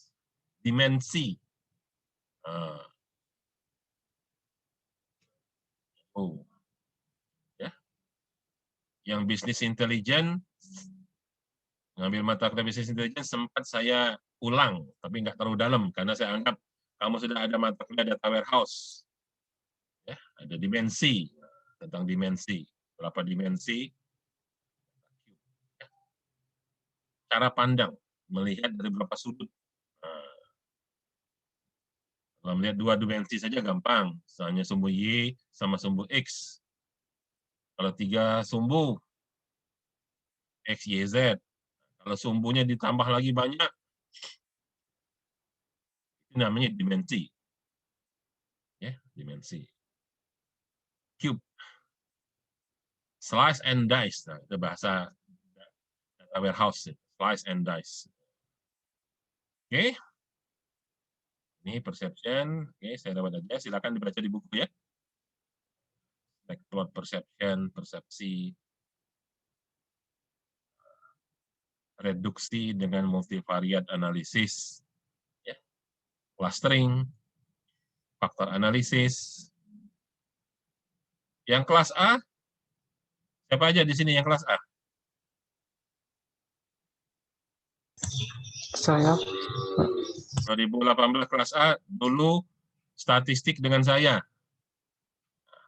Speaker 1: Dimensi. Nah. Oh. Ya. Yang bisnis intelijen, ngambil mata kuliah bisnis intelijen sempat saya ulang, tapi nggak terlalu dalam, karena saya anggap kamu sudah ada mata kuliah data warehouse. Ya, ada dimensi, tentang dimensi. Berapa dimensi? Cara pandang, melihat dari berapa sudut. Nah, kalau melihat 2 dimensi saja gampang, misalnya sumbu Y sama sumbu X. Kalau 3 sumbu, X, Y, Z. Kalau sumbunya ditambah lagi banyak, itu namanya dimensi. Ya, dimensi. Cube. Slice and dice. Nah, itu bahasa data warehouse. Slice and dice. Oke. Ini perception. Oke, saya dapat aja. Silakan dibaca di buku ya. Backward perception, persepsi, reduksi dengan multivariat analisis, ya. Clustering, faktor analisis. Yang kelas A, siapa aja di sini yang kelas A?
Speaker 3: Saya.
Speaker 1: 2018 kelas A, dulu statistik dengan saya.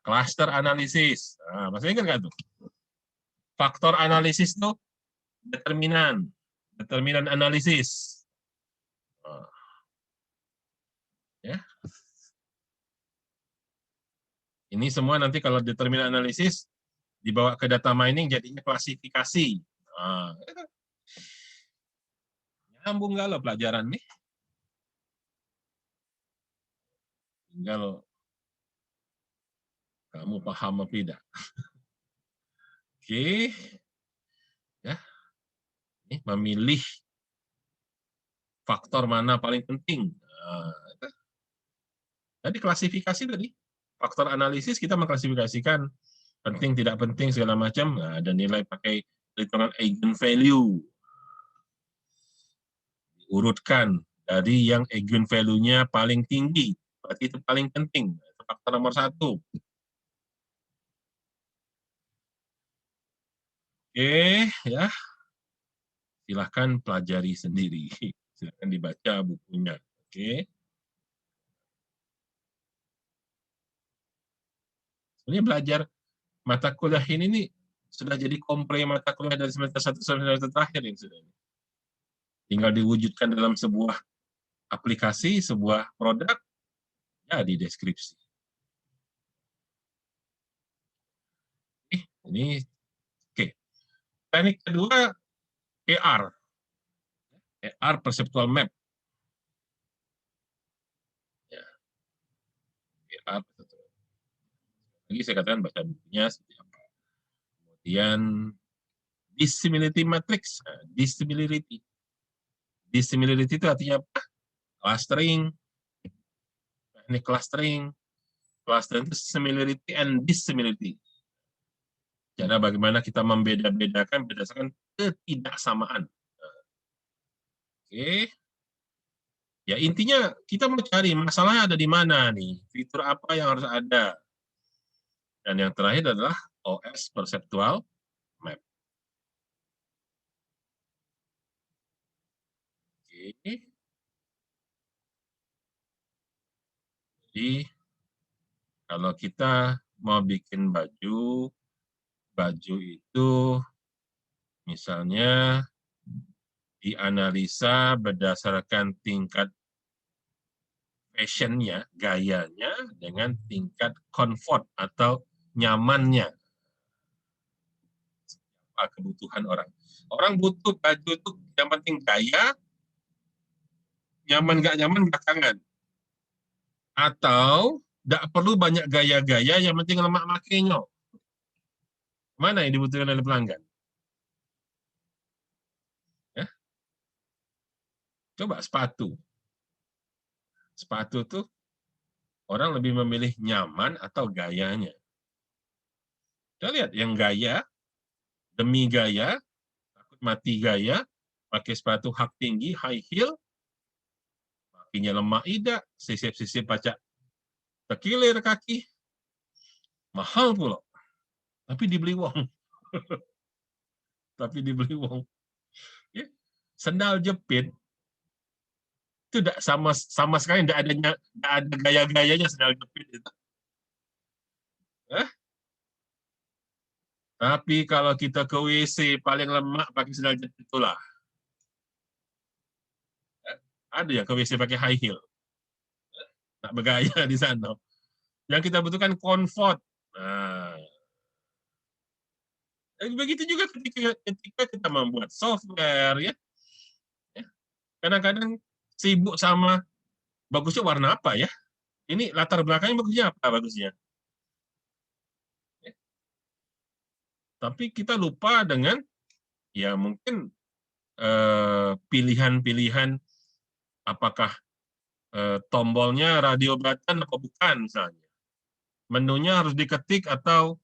Speaker 1: Cluster analisis. Nah, masih ingat nggak tuh? Faktor analisis itu determinan analisis. Nah, ya. Ini semua nanti kalau determinan analisis dibawa ke data mining jadinya klasifikasi. Nah, nyambung nggak lo pelajaran nih? Tinggal kamu paham apa tidak. Oke. Ya. Ini memilih faktor mana paling penting. Nah, tadi klasifikasi tadi. Faktor analisis kita mengklasifikasikan penting, tidak penting, segala macam. Nah, ada nilai pakai perhitungan eigenvalue. Urutkan dari yang eigenvalue-nya paling tinggi. Berarti itu paling penting. Itu faktor nomor 1. Oke, ya. Silahkan pelajari sendiri. Silahkan dibaca bukunya. Oke. Sebenarnya belajar mata kuliah ini nih sudah jadi komplain mata kuliah dari semester 1 sampai semester terakhir yang sudah. Tinggal diwujudkan dalam sebuah aplikasi, sebuah produk, jadi deskripsi. Ini oke. Teknik kedua AR. AR perceptual map. Ya. AR lagi saya katakan baca bukunya seperti apa. Kemudian dissimilarity matrix. Nah, dissimilarity. Dissimilarity itu artinya apa? Clustering. Teknik clustering. Clustering itu similarity and dissimilarity. Cara bagaimana kita membeda-bedakan berdasarkan ketidaksamaan. Oke. Ya intinya kita mau cari masalahnya ada di mana nih, fitur apa yang harus ada. Dan yang terakhir adalah OS perceptual map. Oke. Jadi kalau kita mau bikin baju itu misalnya dianalisa berdasarkan tingkat fashionnya, gayanya, dengan tingkat comfort atau nyamannya, kebutuhan orang. Orang butuh baju itu yang penting gaya, nyaman nggak nyaman belakangan. Atau nggak perlu banyak gaya-gaya, yang penting lemak makainya. Mana yang dibutuhkan oleh pelanggan? Ya, coba sepatu. Sepatu tuh orang lebih memilih nyaman atau gayanya. Kita lihat yang gaya, demi gaya, takut mati gaya, pakai sepatu hak tinggi, high heel, kakinya lemak ida, sisip-sisip pacak tekilir kaki, mahal pula. Tapi dibeli wong. Tapi dibeli wong. Ya. Sendal jepit itu tidak sama sekali, tidak ada gaya-gayanya sendal jepit itu. Tapi kalau kita ke WC paling lemak pakai sendal jepit itulah. Ada yang ke WC pakai high heel. Tak bergaya di sana. Yang kita butuhkan comfort. Nah, begitu juga ketika kita membuat software, ya. Kadang-kadang sibuk sama bagusnya warna apa ya? Ini latar belakangnya bagusnya apa bagusnya? Tapi kita lupa dengan ya mungkin pilihan-pilihan, apakah tombolnya radio button atau bukan misalnya. Menunya harus diketik atau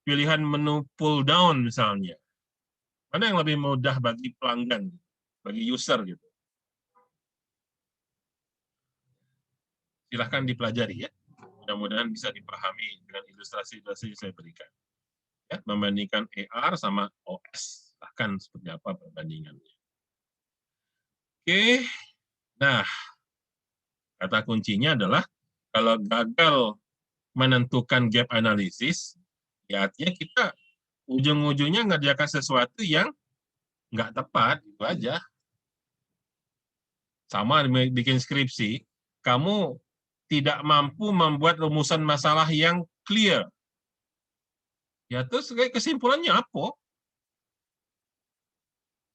Speaker 1: pilihan menu pull down misalnya. Mana yang lebih mudah bagi pelanggan, bagi user gitu. Silahkan dipelajari ya. Mudah-mudahan bisa dipahami dengan ilustrasi-ilustrasi yang saya berikan. Ya, membandingkan AR sama OS. Silahkan seperti apa perbandingannya. Oke, nah kata kuncinya adalah kalau gagal menentukan gap analisis, ya artinya kita ujung-ujungnya ngerjakan sesuatu yang nggak tepat, itu aja. Sama bikin skripsi, kamu tidak mampu membuat rumusan masalah yang clear. Ya terus kesimpulannya apa?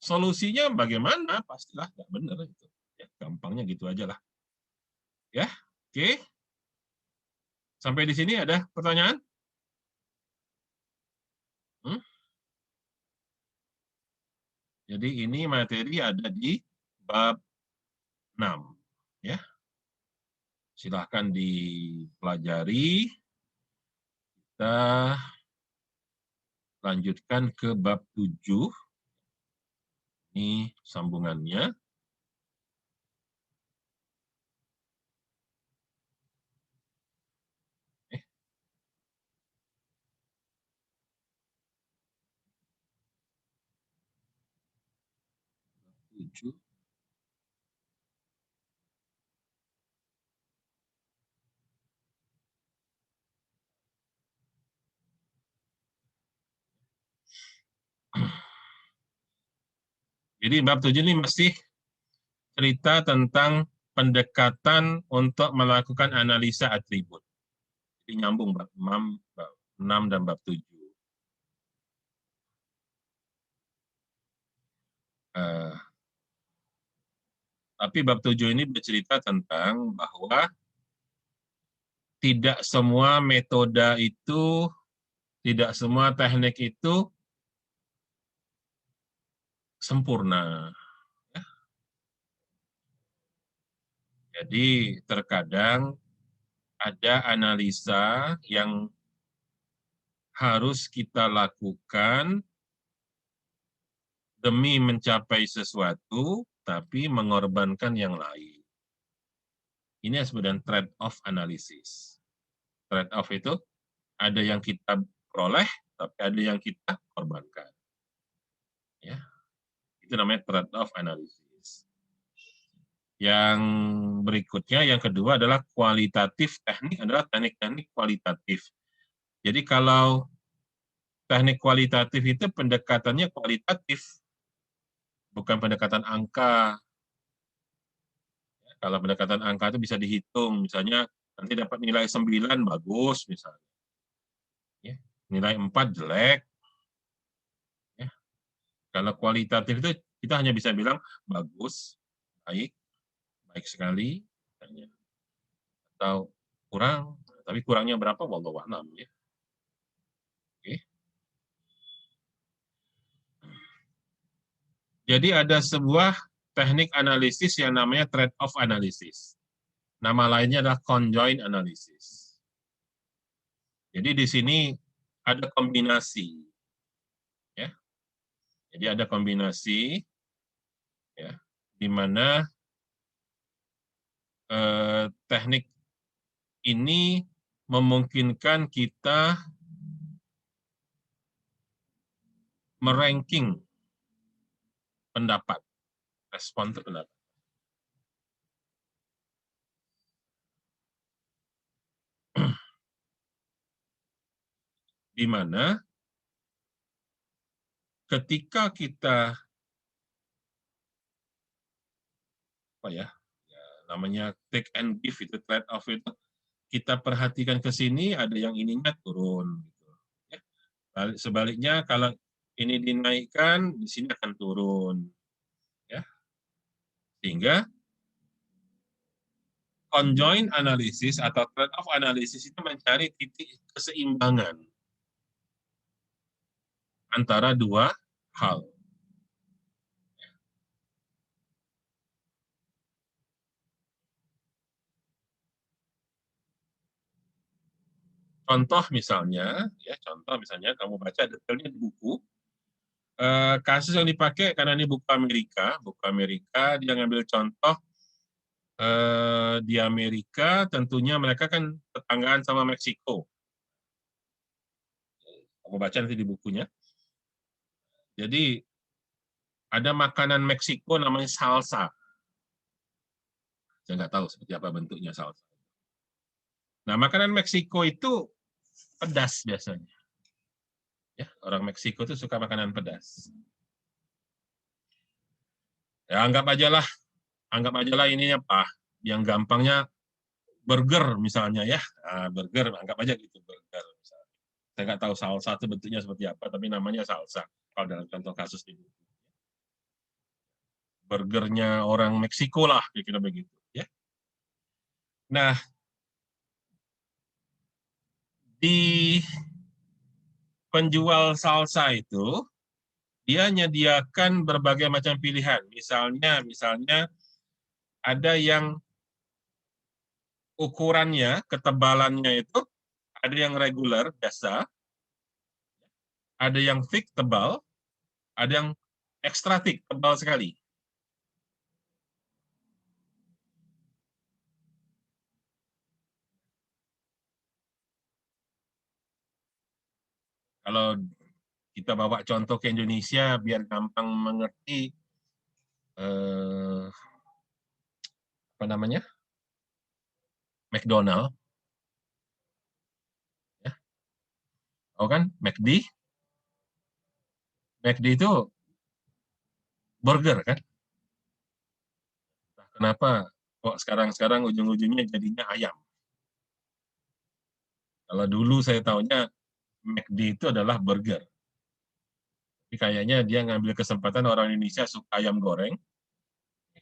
Speaker 1: Solusinya bagaimana? Pastilah nggak benar itu. Ya, gampangnya gitu aja lah. Ya, oke. Sampai di sini ada pertanyaan? Hmm? Jadi ini materi ada di bab 6. Ya. Silahkan dipelajari. Kita lanjutkan ke bab 7. Ini sambungannya. Bab 7. Jadi bab 7 ini masih cerita tentang pendekatan untuk melakukan analisa atribut. Jadi nyambung bab 6 dan bab 7. Tapi bab 7 ini bercerita tentang bahwa tidak semua metode itu, tidak semua teknik itu sempurna. Jadi terkadang ada analisa yang harus kita lakukan demi mencapai sesuatu, tapi mengorbankan yang lain. Ini yang disebut dengan trade-off analysis. Trade-off itu ada yang kita peroleh, tapi ada yang kita korbankan. Ya, itu namanya trade-off analysis. Yang berikutnya, yang kedua adalah kualitatif. Teknik adalah teknik-teknik kualitatif. Jadi kalau teknik kualitatif itu pendekatannya kualitatif, bukan pendekatan angka. Kalau pendekatan angka itu bisa dihitung, misalnya nanti dapat nilai 9 bagus misalnya. Ya, nilai 4 jelek. Ya. Kalau kualitatif itu kita hanya bisa bilang bagus, baik, baik sekali, atau kurang, tapi kurangnya berapa wallahu a'lam ya. Oke. Jadi ada sebuah teknik analisis yang namanya trade-off analysis. Nama lainnya adalah conjoint analysis. Jadi di sini ada kombinasi, ya. Jadi ada kombinasi, ya, di mana teknik ini memungkinkan kita meranking pendapat, respon itu pendapat. Di mana ketika kita namanya take and give itu trade off itu, kita perhatikan ke sini ada yang ininya turun gitu. Ya. Sebaliknya kalau ini dinaikkan, di sini akan turun. Ya. Sehingga conjoint analysis atau trade off analysis itu mencari titik keseimbangan antara dua hal. Contoh misalnya kamu baca detailnya di buku, kasus yang dipakai karena ini buku Amerika dia ngambil contoh di Amerika, tentunya mereka kan tetanggaan sama Meksiko. Kamu baca nanti di bukunya. Jadi ada makanan Meksiko namanya salsa. Saya nggak tahu seperti apa bentuknya salsa. Nah, makanan Meksiko itu pedas biasanya. Ya, orang Meksiko itu suka makanan pedas. Ya, anggap aja lah ini apa? Yang gampangnya burger misalnya ya. Nah, burger, anggap aja gitu burger. Misalnya. Saya nggak tahu salsa itu bentuknya seperti apa, tapi namanya salsa. Kalau dalam contoh kasus ini. Burgernya orang Meksiko lah, kira-kira begitu. Ya. Nah, di penjual salsa itu, dia menyediakan berbagai macam pilihan. Misalnya ada yang ukurannya, ketebalannya itu, ada yang regular, biasa, ada yang thick, tebal, ada yang extra thick, tebal sekali. Kalau kita bawa contoh ke Indonesia, biar gampang mengerti, apa namanya, McDonald, ya, tahu kan, McD itu burger kan? Kenapa kok sekarang ujung-ujungnya jadinya ayam? Kalau dulu saya tahunya McD itu adalah burger. Tapi kayaknya dia ngambil kesempatan orang Indonesia suka ayam goreng.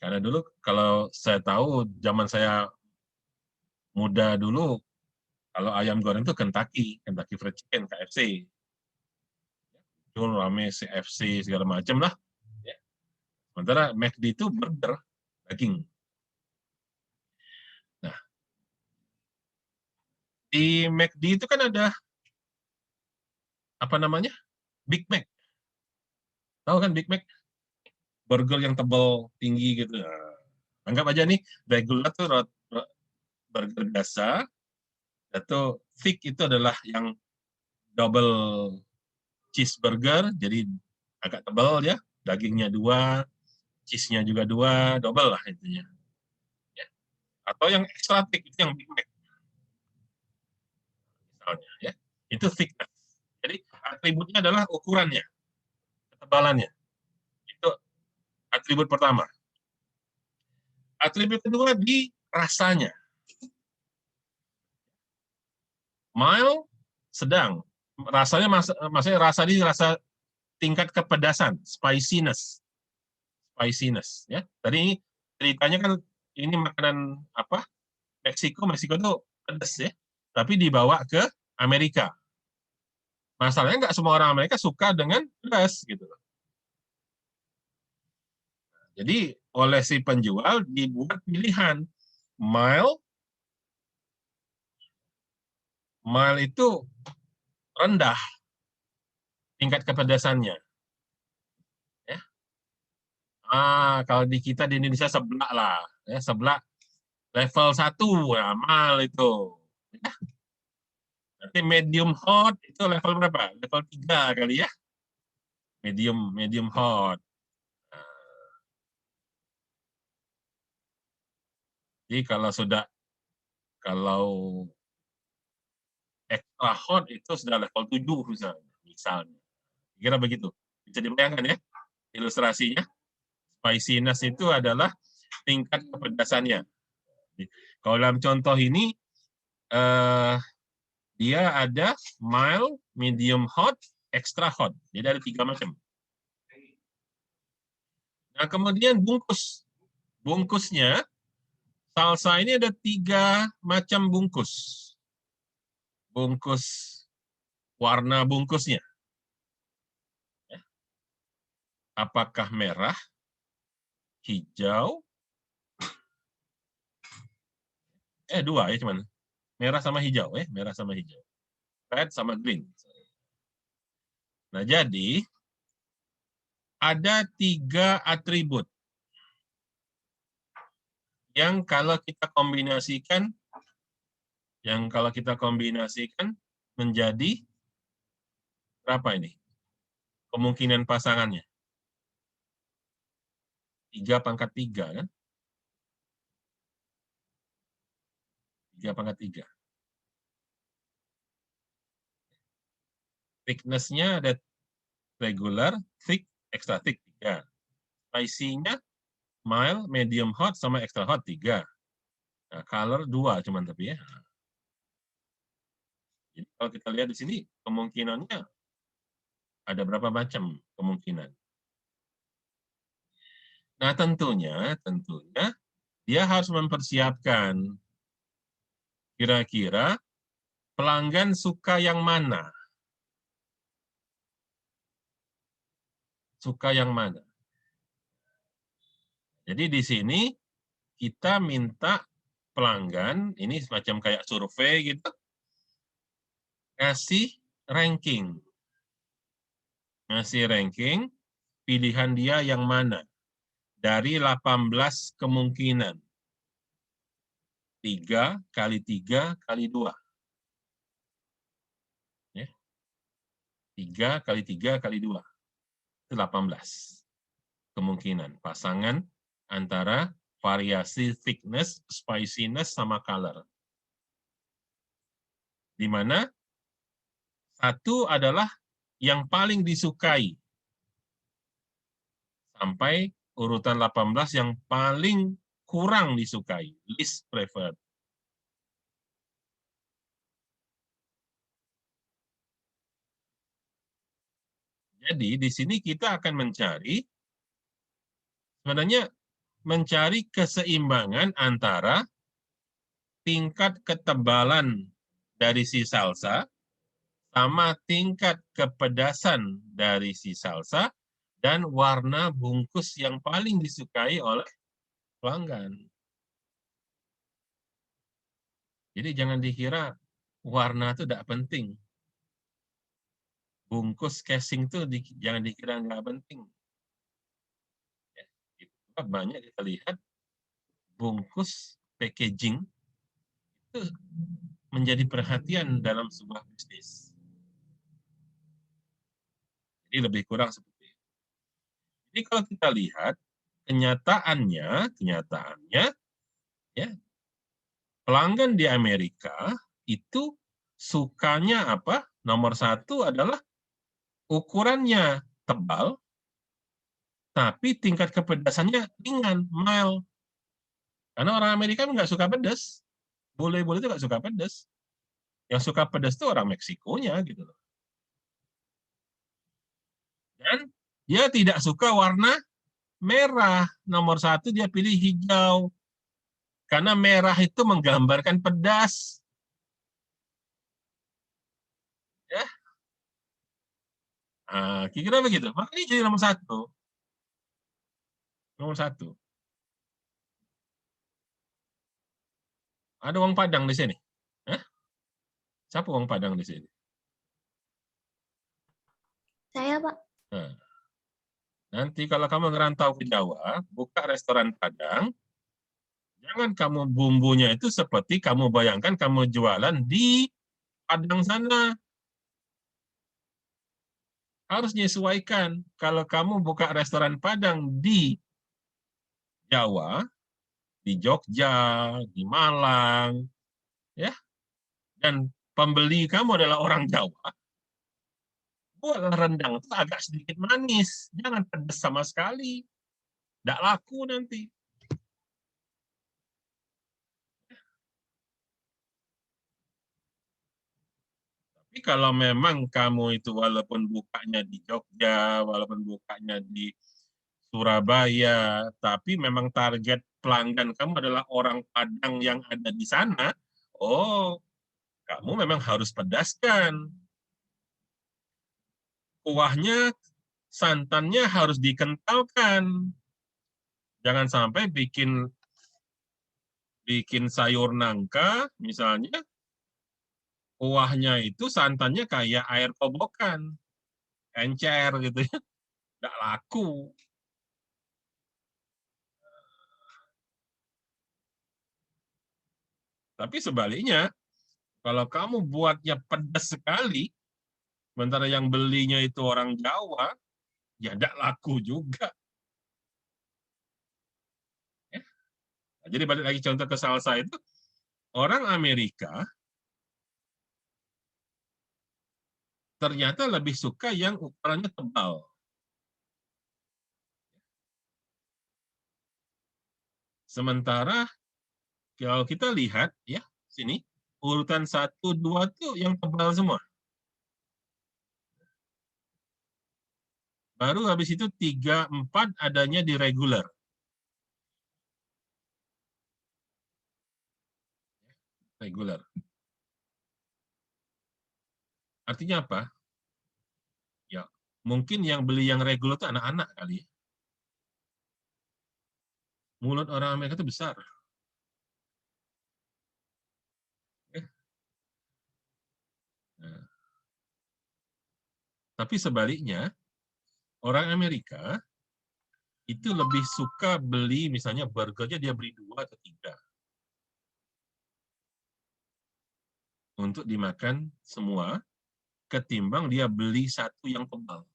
Speaker 1: Karena dulu kalau saya tahu zaman saya muda dulu, kalau ayam goreng itu Kentucky Fried Chicken, KFC. Itu rame CFC segala macam lah. Sementara McD itu burger, daging. Nah, di McD itu kan ada apa namanya? Big Mac. Tahu kan Big Mac? Burger yang tebal, tinggi gitu. Nah, anggap aja nih, regular tuh burger biasa, atau thick itu adalah yang double cheeseburger, jadi agak tebal ya, dagingnya 2, cheese-nya juga 2, double lah intinya. Atau yang extra thick itu yang Big Mac. Misalnya ya. Itu thickness. Jadi atributnya adalah ukurannya, ketebalannya. Itu atribut pertama. Atribut kedua di rasanya. Mild, sedang. Rasanya maksudnya rasa ini rasa tingkat kepedasan, spiciness. Spiciness ya. Tadi ceritanya kan ini makanan apa? Meksiko itu pedas ya. Tapi dibawa ke Amerika. Masalahnya nggak semua orang Amerika suka dengan pedas gitu. Jadi oleh si penjual dibuat pilihan mild itu rendah tingkat kepedasannya. Ya. Kalau di kita di Indonesia seblak lah, ya, seblak level 1, ya, mild itu. Ya. Nanti medium hot itu level berapa? Level 3 kali ya. Medium hot. Jadi kalau extra hot itu sudah level 7 misalnya. Kira begitu. Bisa dibayangkan ya ilustrasinya. Spiciness itu adalah tingkat kepedasannya. Kalau dalam contoh ini dia ada mild, medium hot, extra hot. Jadi ada 3 macam. Nah, kemudian bungkusnya salsa ini ada 3 macam bungkus. Warna bungkusnya. Apakah merah, hijau, 2 ya cuman. Merah sama hijau ya, merah sama hijau. Red sama green. Nah, jadi ada 3 atribut yang kalau kita kombinasikan menjadi berapa ini? Kemungkinan pasangannya. 3/3 kan? 3/3. Thickness-nya ada regular, thick, extra thick 3. Spicy-nya mild, medium hot, sama extra hot 3. Nah, color 2 cuman tapi ya. Jadi kalau kita lihat di sini kemungkinannya ada berapa macam kemungkinan. Nah, tentunya dia harus mempersiapkan kira-kira pelanggan suka yang mana. Suka yang mana. Jadi di sini kita minta pelanggan, ini semacam kayak survei gitu, ngasih ranking. Ngasih ranking, pilihan dia yang mana. Dari 18 kemungkinan. 3 kali 3 kali 2. 3 kali 3 kali 2. Itu 18 kemungkinan. Pasangan antara variasi thickness, spiciness, sama color. Di mana 1 adalah yang paling disukai. Sampai urutan 18 yang paling kurang disukai. Least preferred. Jadi di sini kita akan mencari keseimbangan antara tingkat ketebalan dari si salsa sama tingkat kepedasan dari si salsa dan warna bungkus yang paling disukai oleh pelanggan. Jadi jangan dikira warna itu tidak penting. Bungkus casing itu jangan dikira nggak penting. Banyak kita lihat bungkus packaging itu menjadi perhatian dalam sebuah bisnis. Jadi lebih kurang seperti itu. Jadi kalau kita lihat kenyataannya ya pelanggan di Amerika itu sukanya apa? Nomor satu adalah ukurannya tebal, tapi tingkat kepedasannya ringan, mild. Karena orang Amerika nggak suka pedas. Bule-bule itu nggak suka pedas. Yang suka pedas itu orang Meksikonya gitu loh. Dan dia tidak suka warna merah. Nomor satu dia pilih hijau. Karena merah itu menggambarkan pedas. Ya, kira-kira begitu. Makanya jadi nomor satu. Nomor satu. Ada uang Padang di sini. Hah? Siapa uang Padang di sini?
Speaker 2: Saya, Pak.
Speaker 1: Nah, nanti kalau kamu ngerantau ke Jawa, buka restoran Padang, jangan kamu bumbunya itu seperti kamu bayangkan kamu jualan di Padang sana. Harus menyesuaikan. Kalau kamu buka restoran Padang di Jawa, di Jogja, di Malang, ya, dan pembeli kamu adalah orang Jawa, buatlah rendang itu agak sedikit manis, jangan pedas sama sekali, tidak laku nanti. Tapi kalau memang kamu itu walaupun bukanya di Jogja, walaupun bukanya di Surabaya, tapi memang target pelanggan kamu adalah orang Padang yang ada di sana, oh, kamu memang harus pedaskan. Kuahnya, santannya harus dikentalkan. Jangan sampai bikin sayur nangka, misalnya, kuahnya itu santannya kayak air kobokan, encer gitu ya, nggak laku. Tapi sebaliknya, kalau kamu buatnya pedas sekali, sementara yang belinya itu orang Jawa, ya nggak laku juga. Ya. Nah, jadi balik lagi contoh ke salsa itu, orang Amerika ternyata lebih suka yang ukurannya tebal. Sementara kalau kita lihat ya sini urutan 1, 2 tuh yang tebal semua. Baru habis itu 3, 4 adanya di regular. Regular. Artinya apa? Ya, mungkin yang beli yang regular itu anak-anak kali. Mulut orang Amerika itu besar. Nah, tapi sebaliknya, orang Amerika itu lebih suka beli misalnya burgernya dia beli 2 atau 3 untuk dimakan semua ketimbang dia beli 1 yang tebal.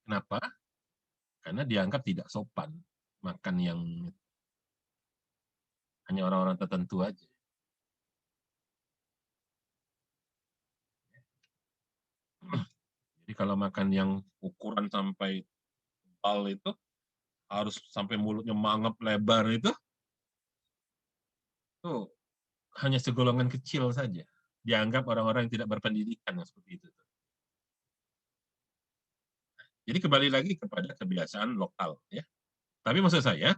Speaker 1: Kenapa? Karena dianggap tidak sopan makan yang hanya orang-orang tertentu aja. Jadi kalau makan yang ukuran sampai tebal itu harus sampai mulutnya mangap lebar itu hanya segolongan kecil saja. Dianggap orang-orang yang tidak berpendidikan seperti itu. Jadi kembali lagi kepada kebiasaan lokal, ya. Tapi maksud saya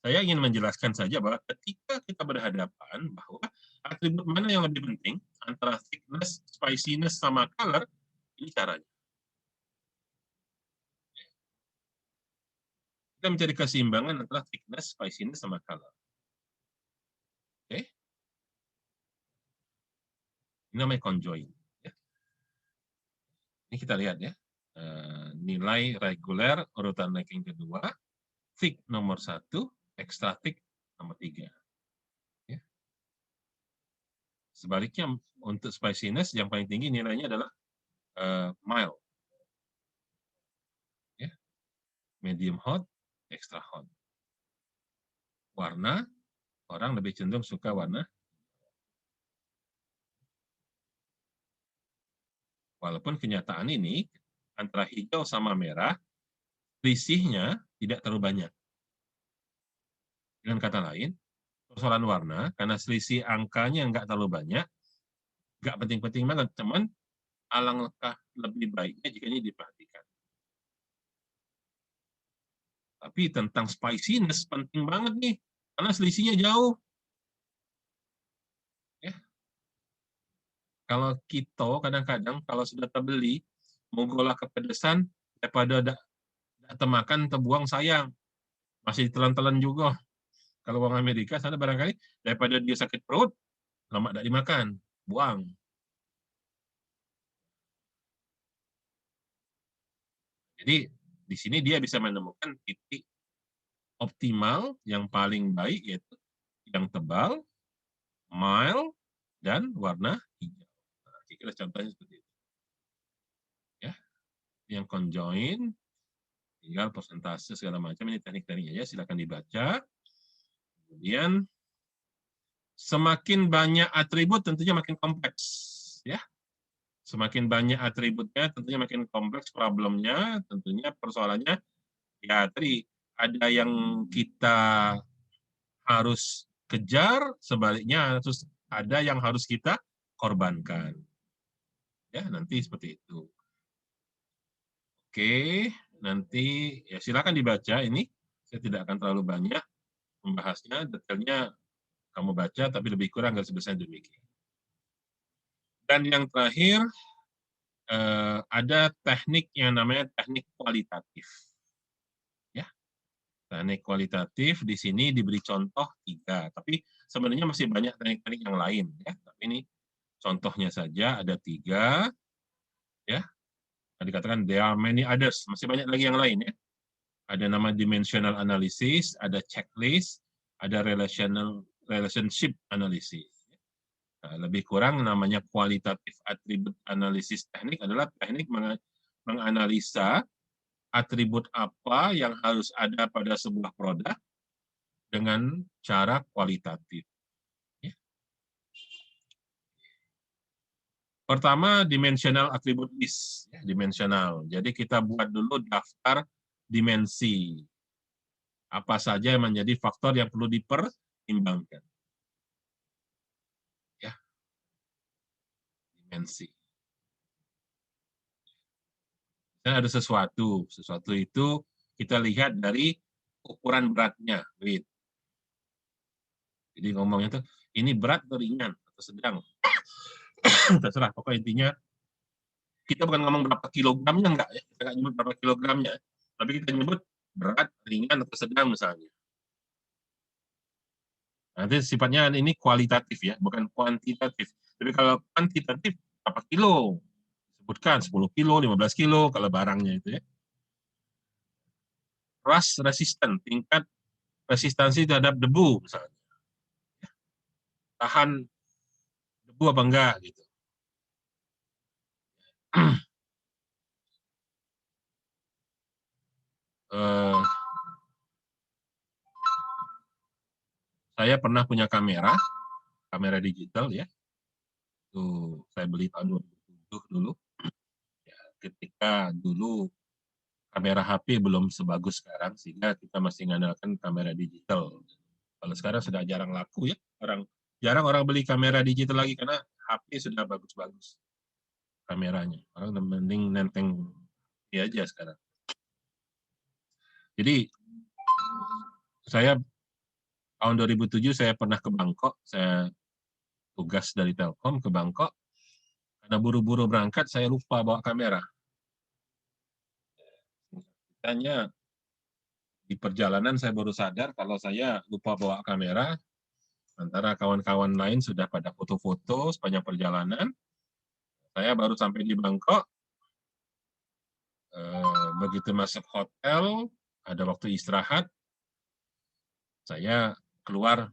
Speaker 1: ingin menjelaskan saja bahwa ketika kita berhadapan bahwa atribut mana yang lebih penting antara thickness, spiciness, sama color, ini caranya. Kita mencari keseimbangan antara thickness, spiciness, sama color. Oke? Ini namanya conjoin. Ya. Ini kita lihat ya. Nilai reguler urutan ranking kedua, thick nomor 1, extra thick nomor 3. Ya. Sebaliknya untuk spiciness yang paling tinggi nilainya adalah mild. Ya. Medium hot, extra hot. warna, orang lebih cenderung suka warna. Walaupun kenyataan ini, antara hijau sama merah, selisihnya tidak terlalu banyak. Dengan kata lain, persoalan warna, karena selisih angkanya nggak terlalu banyak, nggak penting-penting banget, teman, alangkah lebih baiknya jika ini diperhatikan. Tapi tentang spiciness penting banget nih, karena selisihnya jauh. Ya. Kalau keto kadang-kadang kalau sudah terbeli, mau golah kepedesan, daripada temakan terbuang sayang. Masih ditelan-telan juga. Kalau orang Amerika sana barangkali daripada dia sakit perut, lemak tidak dimakan, buang. Jadi di sini dia bisa menemukan titik optimal yang paling baik, yaitu yang tebal, mild, dan warna hijau. Nah, kira-kira contohnya seperti itu. Ya, yang conjoin, tinggal persentase segala macam, ini teknik-tekniknya ya, silakan dibaca. Kemudian semakin banyak atribut tentunya makin kompleks, ya. Semakin banyak atributnya tentunya makin kompleks problemnya, tentunya persoalannya ya tadi ada yang kita harus kejar, sebaliknya terus ada yang harus kita korbankan. Ya, nanti seperti itu. Oke, nanti ya silakan dibaca ini. Saya tidak akan terlalu banyak membahasnya, detailnya kamu baca, tapi lebih kurang garis besar demikian. Dan yang terakhir, ada teknik yang namanya teknik kualitatif. Ya, teknik kualitatif di sini diberi contoh 3, tapi sebenarnya masih banyak teknik-teknik yang lain. Ya, tapi ini contohnya saja ada 3. Ya, dikatakan there are many others, masih banyak lagi yang lain ya. Ada nama dimensional analysis, ada checklist, ada relationship analysis. Nah, lebih kurang namanya kualitatif atribut analisis teknik adalah teknik menganalisa atribut apa yang harus ada pada sebuah produk dengan cara kualitatif. Ya. Pertama, dimensional attribute list. Ya, dimensional. Jadi kita buat dulu daftar dimensi. Apa saja yang menjadi faktor yang perlu dipertimbangkan. Ya. Dimensi. Dan ada sesuatu itu kita lihat dari ukuran beratnya, weight. Jadi ngomongnya tuh, ini berat atau ringan atau sedang. Terserah, pokoknya intinya kita bukan ngomong berapa kilogramnya, enggak ya, kita nggak nyebut berapa kilogramnya, tapi kita nyebut berat, ringan atau sedang misalnya. Nanti sifatnya ini kualitatif ya, bukan kuantitatif. Tapi kalau kuantitatif berapa kilo? Sebutkan 10 kilo, 15 kilo kalau barangnya itu ya. Rust resistant, tingkat resistansi terhadap debu misalnya. Tahan debu apa enggak gitu. Saya pernah punya kamera digital ya. Tuh, saya beli tahun 2007 dulu. Ya, ketika dulu kamera HP belum sebagus sekarang, sehingga kita masih mengandalkan kamera digital. Kalau sekarang sudah jarang laku ya, jarang orang beli kamera digital lagi karena HP sudah bagus-bagus kameranya. Orang mending nenteng ya aja sekarang. Jadi saya tahun 2007 saya pernah ke Bangkok, saya tugas dari Telkom ke Bangkok. Karena buru-buru berangkat, saya lupa bawa kamera. Tanya di perjalanan saya baru sadar kalau saya lupa bawa kamera. Antara kawan-kawan lain sudah pada foto-foto sepanjang perjalanan. Saya baru sampai di Bangkok. Begitu masuk hotel, ada waktu istirahat, saya keluar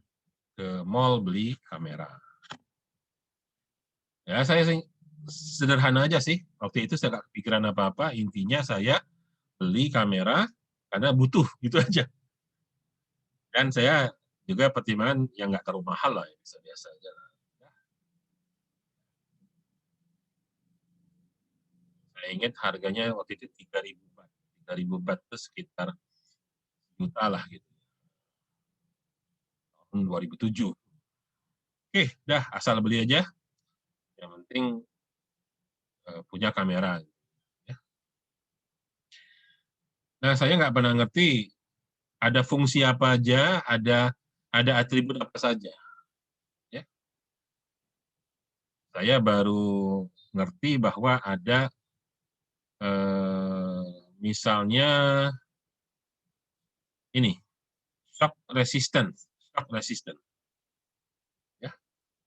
Speaker 1: ke mall beli kamera. Ya, saya sederhana aja sih. Waktu itu saya nggak kepikiran apa-apa. Intinya saya beli kamera karena butuh, gitu aja. Dan saya juga pertimbangan yang nggak terlalu mahal lah, biasa-biasa aja. Saya ingat harganya waktu itu 3.000 baht. 3.000 baht itu sekitar juta lah gitu. Tahun 2007. Oke, dah asal beli aja. Yang penting punya kamera. Ya. Nah, saya nggak pernah ngerti ada fungsi apa aja, ada atribut apa saja. Ya. Saya baru ngerti bahwa ada misalnya ini shock resistant, ya,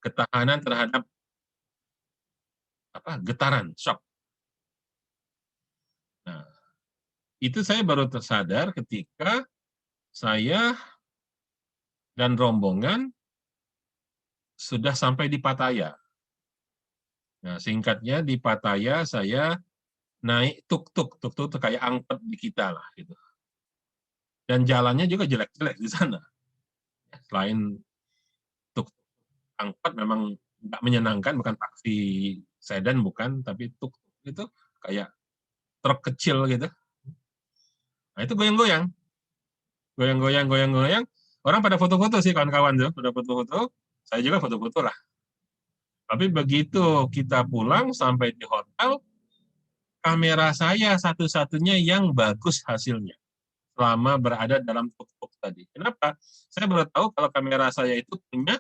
Speaker 1: ketahanan terhadap getaran shock. Nah, itu saya baru tersadar ketika saya dan rombongan sudah sampai di Pattaya. Nah, singkatnya di Pattaya saya naik tuk-tuk itu kayak angkot di kita lah gitu. Dan jalannya juga jelek-jelek di sana. Selain tuk angkot memang nggak menyenangkan, bukan taksi sedan bukan, tapi tuk-tuk itu kayak truk kecil gitu. Nah, itu goyang-goyang. Goyang-goyang. Orang pada foto-foto sih, kawan-kawan tuh, pada foto-foto. Saya juga foto-foto lah. Tapi begitu kita pulang sampai di hotel, kamera saya satu-satunya yang bagus hasilnya selama berada dalam tuk-tuk tadi. Kenapa? Saya baru tahu kalau kamera saya itu punya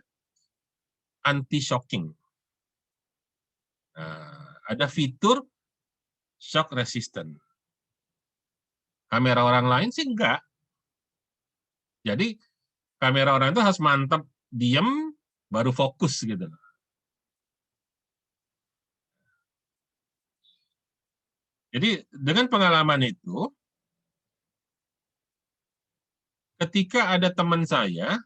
Speaker 1: anti-shocking. Nah, ada fitur shock resistant. Kamera orang lain sih enggak. Jadi kamera orang itu harus mantap, diem, baru fokus gitu. Jadi dengan pengalaman itu, ketika ada teman saya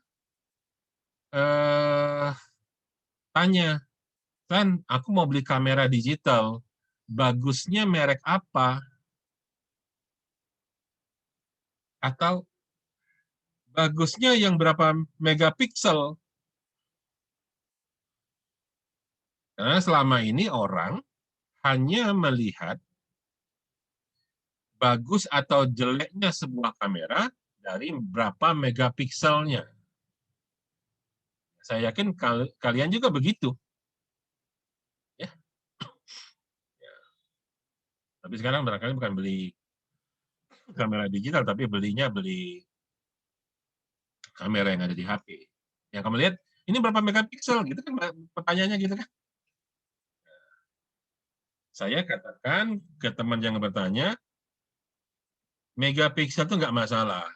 Speaker 1: tanya, "Kan, aku mau beli kamera digital, bagusnya merek apa? Atau bagusnya yang berapa megapiksel?" Karena selama ini orang hanya melihat bagus atau jeleknya sebuah kamera dari berapa megapikselnya. Saya yakin kalian juga begitu. Ya. Tapi sekarang barangkali bukan beli kamera digital, tapi beli kamera yang ada di HP. Yang kamu lihat, ini berapa megapiksel? Gitu kan pertanyaannya gitu kan. Saya katakan ke teman yang bertanya, megapiksel itu nggak masalah.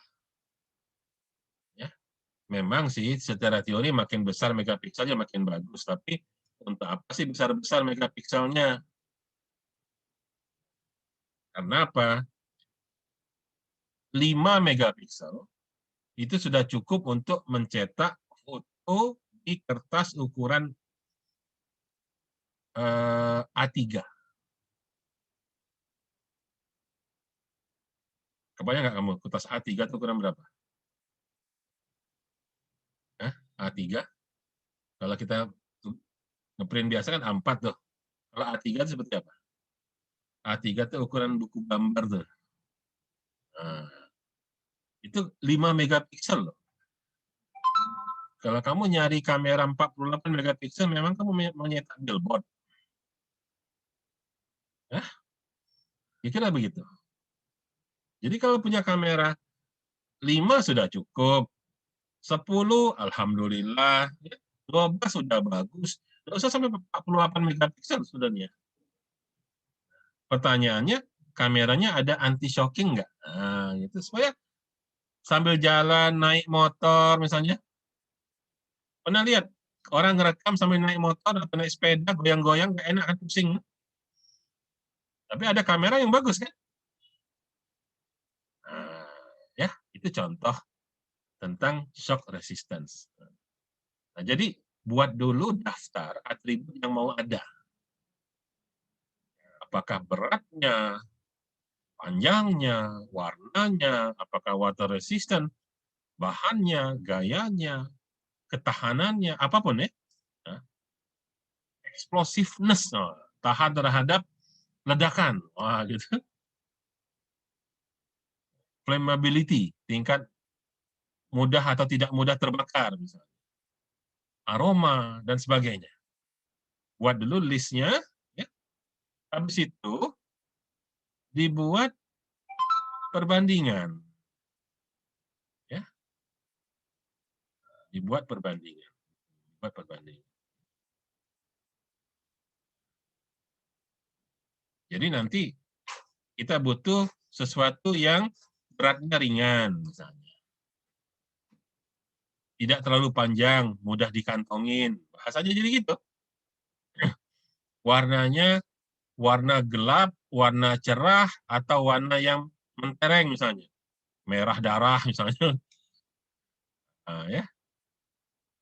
Speaker 1: Ya, memang sih secara teori makin besar megapikselnya makin bagus, tapi untuk apa sih besar-besar megapikselnya? Karena apa? 5 megapiksel itu sudah cukup untuk mencetak foto di kertas ukuran A3. Kebayang nggak kamu, kertas A3 itu ukuran berapa? A3. Kalau kita ngeprint biasa kan A4 tuh. Kalau A3 itu seperti apa? A3 itu ukuran buku gambar tuh. Nah, itu 5 megapiksel loh. Kalau kamu nyari kamera 48 megapiksel, memang kamu mau nyetak billboard. Kira-kira begitu. Jadi kalau punya kamera 5 sudah cukup. 10, alhamdulillah. 12 sudah bagus. Nggak usah sampai 48 megapiksel sudahnya. Pertanyaannya, kameranya ada anti-shocking nggak? Nah, gitu. Supaya sambil jalan, naik motor misalnya. Pernah lihat orang ngerekam sambil naik motor atau naik sepeda, goyang-goyang, nggak enak kan, pusing. Tapi ada kamera yang bagus kan? Nah, ya, itu contoh tentang shock resistance. Nah, jadi buat dulu daftar atribut yang mau ada. Apakah beratnya, panjangnya, warnanya, apakah water resistant. bahannya, gayanya, ketahanannya, apapun ya. Nah, explosiveness, tahan terhadap ledakan. Wah, gitu. Flammability, tingkat mudah atau tidak mudah terbakar, misalnya. Aroma, dan sebagainya. Buat dulu listnya, ya. Habis itu dibuat perbandingan. Ya, dibuat perbandingan. Dibuat perbandingan. Jadi nanti kita butuh sesuatu yang beratnya ringan, misalnya. Tidak terlalu panjang, mudah dikantongin. Bahasanya jadi gitu. Warnanya warna gelap, warna cerah, atau warna yang mentereng misalnya. Merah darah misalnya. Nah, ya.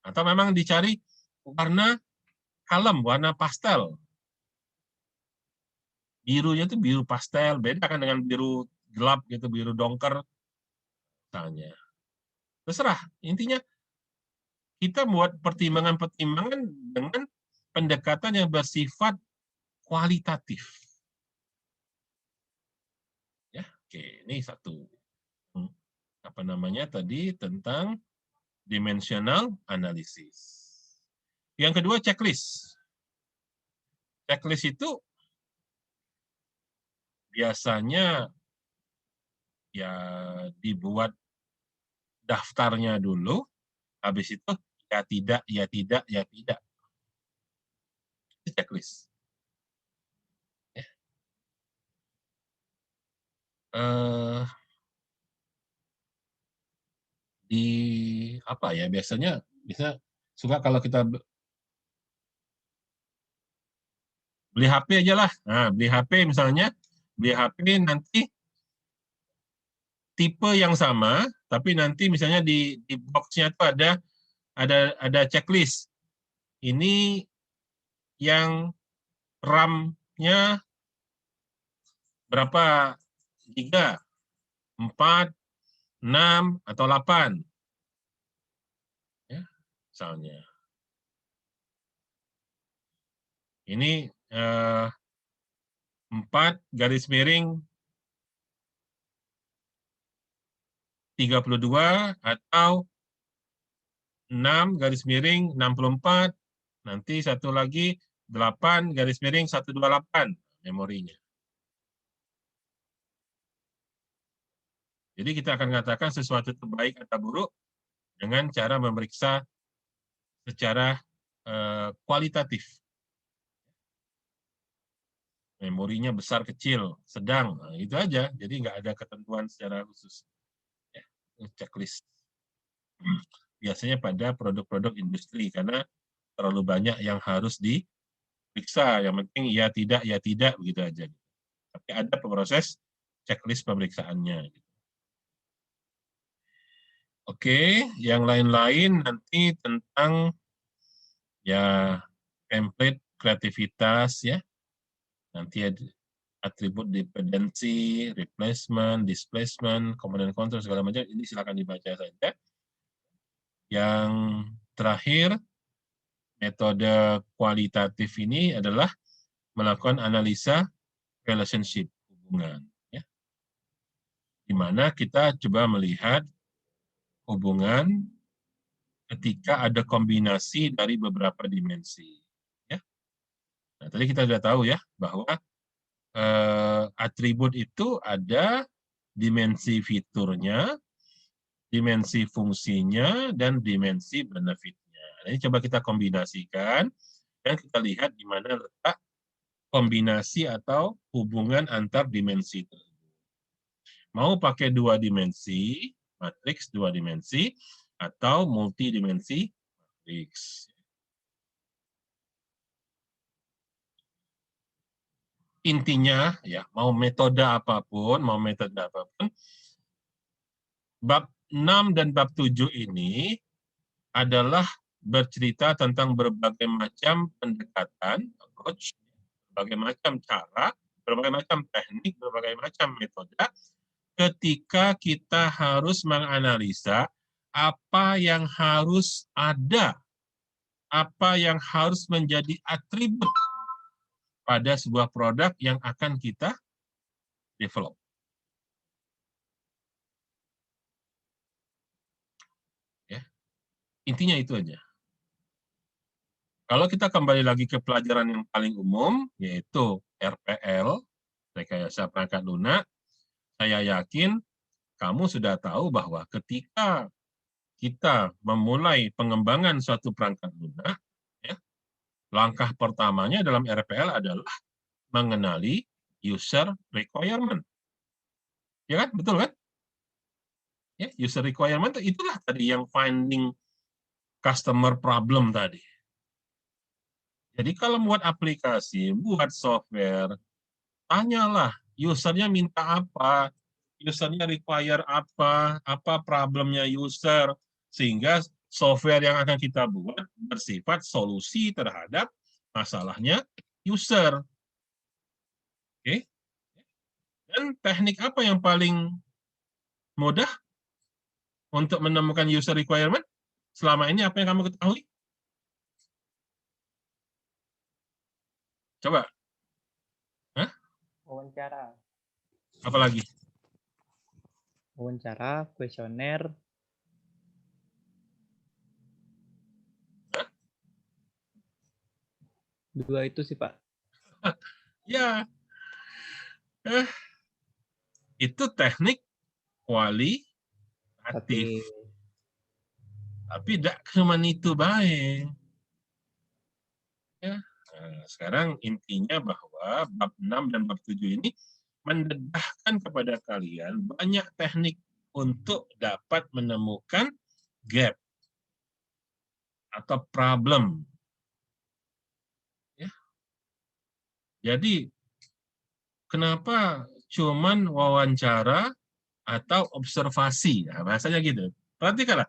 Speaker 1: Atau memang dicari warna kalem, warna pastel. Birunya itu biru pastel, beda kan dengan biru gelap gitu, biru dongker misalnya. Terserah, intinya kita buat pertimbangan-pertimbangan dengan pendekatan yang bersifat kualitatif. Ya, oke, ini satu. Apa namanya tadi tentang dimensional analysis. Yang kedua checklist. Checklist itu biasanya ya dibuat daftarnya dulu, habis itu ya tidak, ya tidak, ya tidak. Itu checklist. Ya. Di apa ya biasanya bisa suka kalau kita beli HP aja lah. Nah, beli HP misalnya, beli HP nanti tipe yang sama, tapi nanti misalnya di box-nya itu ada checklist. Ini yang RAM-nya berapa giga? 4, 6, atau 8. Ya, misalnya. Ini 4 garis miring 32 atau 6 garis miring 64, nanti satu lagi 8 garis miring 128 memorinya. Jadi kita akan katakan sesuatu itu baik atau buruk dengan cara memeriksa secara kualitatif. Memorinya besar, kecil, sedang, nah, itu aja. Jadi nggak ada ketentuan secara khusus. Ya, checklist. Biasanya pada produk-produk industri, karena terlalu banyak yang harus diperiksa. Yang penting ya tidak, begitu aja. Tapi ada proses checklist pemeriksaannya. Oke, yang lain-lain nanti tentang ya template kreativitas ya. Nanti ada atribut dependensi, replacement, displacement, komponen kontrol segala macam, ini silakan dibaca saja. Yang terakhir, metode kualitatif ini adalah melakukan analisa relationship, hubungan. Ya. Di mana kita coba melihat hubungan ketika ada kombinasi dari beberapa dimensi. Ya. Nah, tadi kita sudah tahu ya, bahwa atribut itu ada dimensi fiturnya, dimensi fungsinya, dan dimensi benefitnya. Nah, ini coba kita kombinasikan, dan kita lihat di mana letak kombinasi atau hubungan antar dimensi tersebut. Mau pakai dua dimensi, matriks dua dimensi, atau multidimensi matriks. Intinya, ya mau metode apapun, bab 6 dan bab 7 ini adalah bercerita tentang berbagai macam pendekatan, approach, berbagai macam cara, berbagai macam teknik, berbagai macam metode, ketika kita harus menganalisa apa yang harus ada, apa yang harus menjadi atribut pada sebuah produk yang akan kita develop. Ya, intinya itu aja. Kalau kita kembali lagi ke pelajaran yang paling umum, yaitu RPL, rekayasa perangkat lunak, saya yakin kamu sudah tahu bahwa ketika kita memulai pengembangan suatu perangkat lunak, ya, langkah pertamanya dalam RPL adalah mengenali user requirement. Ya kan? Betul kan? Ya, user requirement itulah tadi yang finding customer problem tadi. Jadi kalau buat aplikasi, buat software, tanyalah usernya minta apa, usernya require apa problemnya user, sehingga software yang akan kita buat bersifat solusi terhadap masalahnya user. Oke? Dan teknik apa yang paling mudah untuk menemukan user requirement? Selama ini apa yang kamu ketahui? Coba. Hah?
Speaker 3: Wawancara.
Speaker 1: Apa lagi?
Speaker 3: Wawancara, kuesioner.
Speaker 1: Hah?
Speaker 3: Dua itu sih, Pak.
Speaker 1: Ya. Itu teknik kualitatif. Tapi tidak cuma itu baik. Ya. Nah, sekarang intinya bahwa bab 6 dan bab 7 ini mendedahkan kepada kalian banyak teknik untuk dapat menemukan gap atau problem. Ya. Jadi, kenapa cuman wawancara atau observasi? Nah, bahasanya gitu. Perhatikanlah,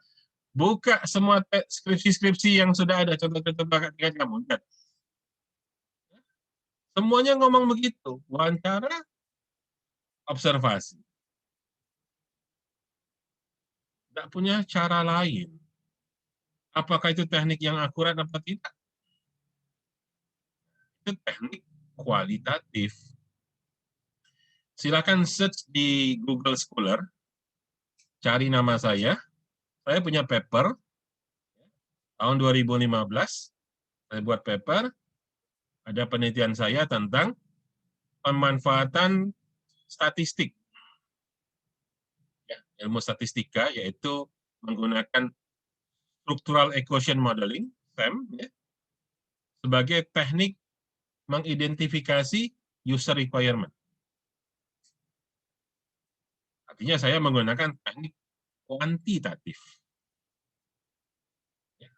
Speaker 1: buka semua skripsi-skripsi yang sudah ada, contoh-contoh tingkat kamu. Lihat. Semuanya ngomong begitu, wawancara, observasi. Tidak punya cara lain. Apakah itu teknik yang akurat atau tidak? Itu teknik kualitatif. Silakan search di Google Scholar, cari nama saya punya paper, tahun 2015, saya buat paper, ada penelitian saya tentang pemanfaatan statistik. Ya, ilmu statistika, yaitu menggunakan structural equation modeling, SEM, ya, sebagai teknik mengidentifikasi user requirement. Artinya saya menggunakan teknik kuantitatif. Ya.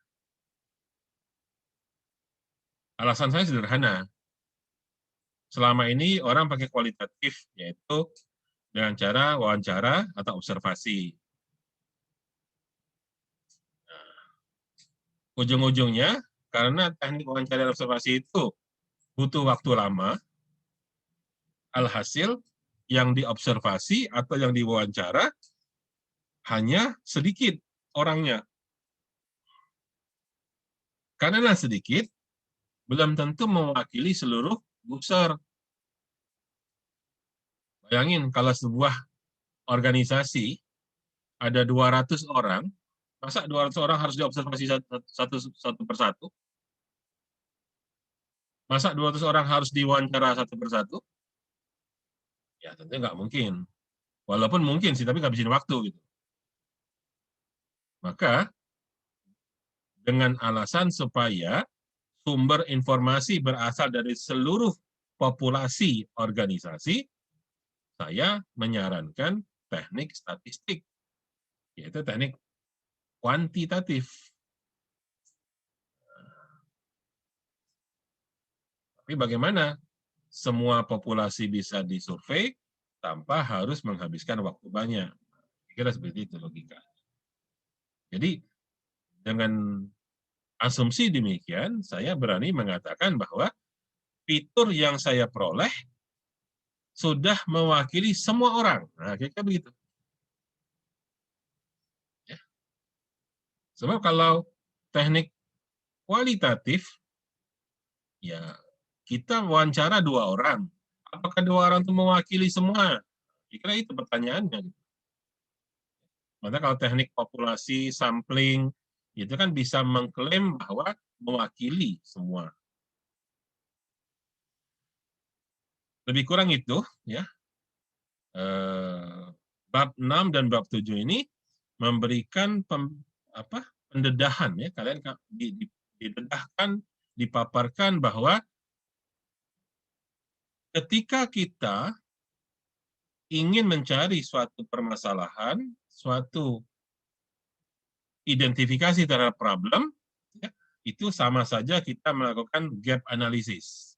Speaker 1: Alasan saya sederhana. Selama ini orang pakai kualitatif, yaitu dengan cara wawancara atau observasi. Nah, ujung-ujungnya, karena teknik wawancara dan observasi itu butuh waktu lama, alhasil yang diobservasi atau yang diwawancara hanya sedikit orangnya. Karena sedikit, belum tentu mewakili seluruh user. Bayangin kalau sebuah organisasi ada 200 orang, masa 200 orang harus diobservasi satu persatu? Masa 200 orang harus diwawancara satu persatu? Ya tentunya nggak mungkin. Walaupun mungkin sih, tapi ngabisin waktu gitu. Maka dengan alasan supaya sumber informasi berasal dari seluruh populasi organisasi, saya menyarankan teknik statistik, yaitu teknik kuantitatif. Tapi bagaimana semua populasi bisa disurvei tanpa harus menghabiskan waktu banyak? Kira seperti itu logika. Jadi dengan asumsi demikian, saya berani mengatakan bahwa fitur yang saya peroleh sudah mewakili semua orang. Nah, kira-kira begitu. Ya. Sebab kalau teknik kualitatif, ya kita wawancara 2 orang. Apakah 2 orang itu mewakili semua? Kira itu pertanyaannya. Maka kalau teknik populasi, sampling, itu kan bisa mengklaim bahwa mewakili semua. Lebih kurang itu, ya. Bab 6 dan bab 7 ini memberikan pendedahan, ya. Kalian didedahkan, dipaparkan bahwa ketika kita ingin mencari suatu permasalahan, suatu identifikasi terhadap problem, ya, itu sama saja kita melakukan gap analysis.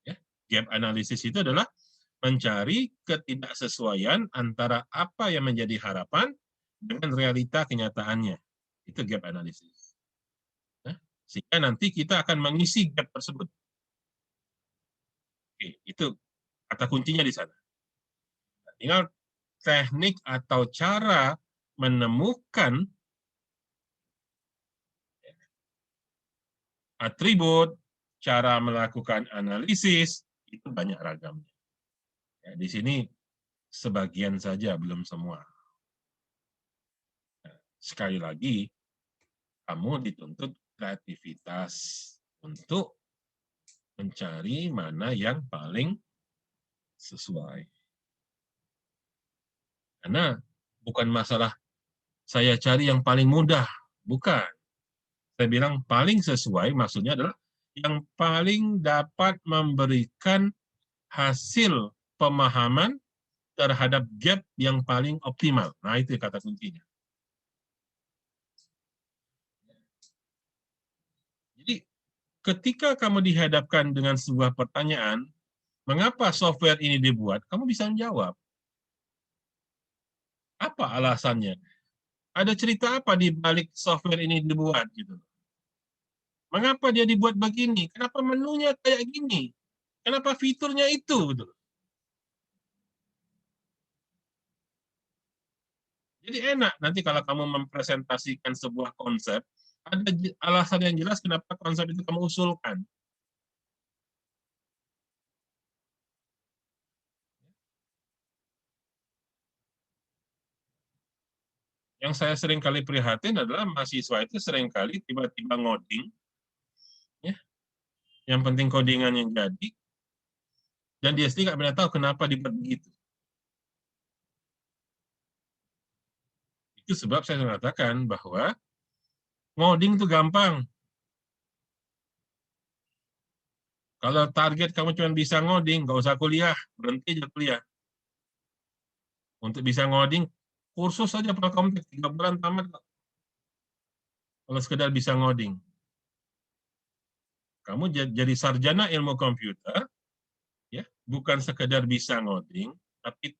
Speaker 1: Ya, gap analysis itu adalah mencari ketidaksesuaian antara apa yang menjadi harapan dengan realita kenyataannya. Itu gap analysis. Nah, sehingga nanti kita akan mengisi gap tersebut. Oke, itu kata kuncinya di sana. Tinggal teknik atau cara menemukan atribut, cara melakukan analisis, itu banyak ragamnya. Ya, di sini sebagian saja, belum semua. Nah, sekali lagi, kamu dituntut kreativitas untuk mencari mana yang paling sesuai. Karena bukan masalah saya cari yang paling mudah, bukan. Saya bilang paling sesuai maksudnya adalah yang paling dapat memberikan hasil pemahaman terhadap gap yang paling optimal. Nah, itu kata kuncinya. Jadi, ketika kamu dihadapkan dengan sebuah pertanyaan, mengapa software ini dibuat, kamu bisa menjawab. Apa alasannya? Ada cerita apa di balik software ini dibuat? Gitu. Mengapa dia dibuat begini? Kenapa menunya kayak gini? Kenapa fiturnya itu? Gitu. Jadi enak nanti kalau kamu mempresentasikan sebuah konsep, ada alasan yang jelas kenapa konsep itu kamu usulkan. Yang saya sering kali prihatin adalah mahasiswa itu sering kali tiba-tiba ngoding, ya. Yang penting codingan yang jadi, dan dia sendiri nggak pernah tahu kenapa dibuat begitu. Itu sebab saya mengatakan bahwa ngoding itu gampang. Kalau target kamu cuma bisa ngoding, nggak usah kuliah, berhenti aja kuliah. Untuk bisa ngoding, kursus saja Prokomtek 3 bulan tamat. Kalau sekedar bisa ngoding. Kamu jadi sarjana ilmu komputer, ya, bukan sekedar bisa ngoding, tapi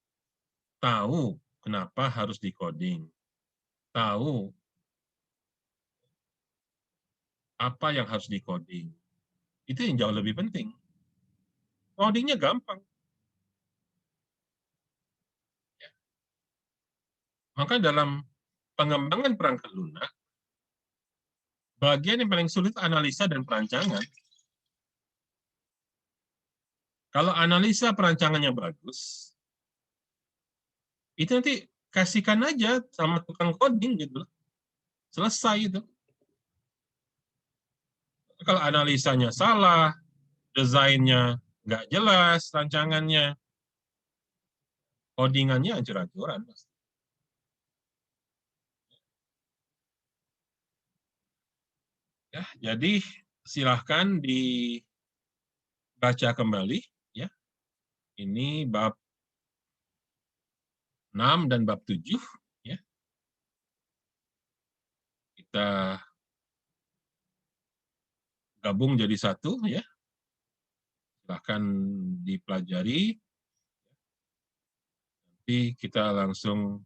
Speaker 1: tahu kenapa harus di-coding. Tahu apa yang harus di-coding. Itu yang jauh lebih penting. Codingnya gampang. Maka dalam pengembangan perangkat lunak, bagian yang paling sulit analisa dan perancangan. Kalau analisa perancangannya bagus, itu nanti kasihkan aja sama tukang coding gitu. Selesai itu. Kalau analisanya salah, desainnya nggak jelas, rancangannya, codingannya ancur-ancuran. Ya, jadi silahkan dibaca kembali, ya. Ini bab 6 dan bab 7, ya. Kita gabung jadi satu, ya. Silahkan dipelajari. Nanti kita langsung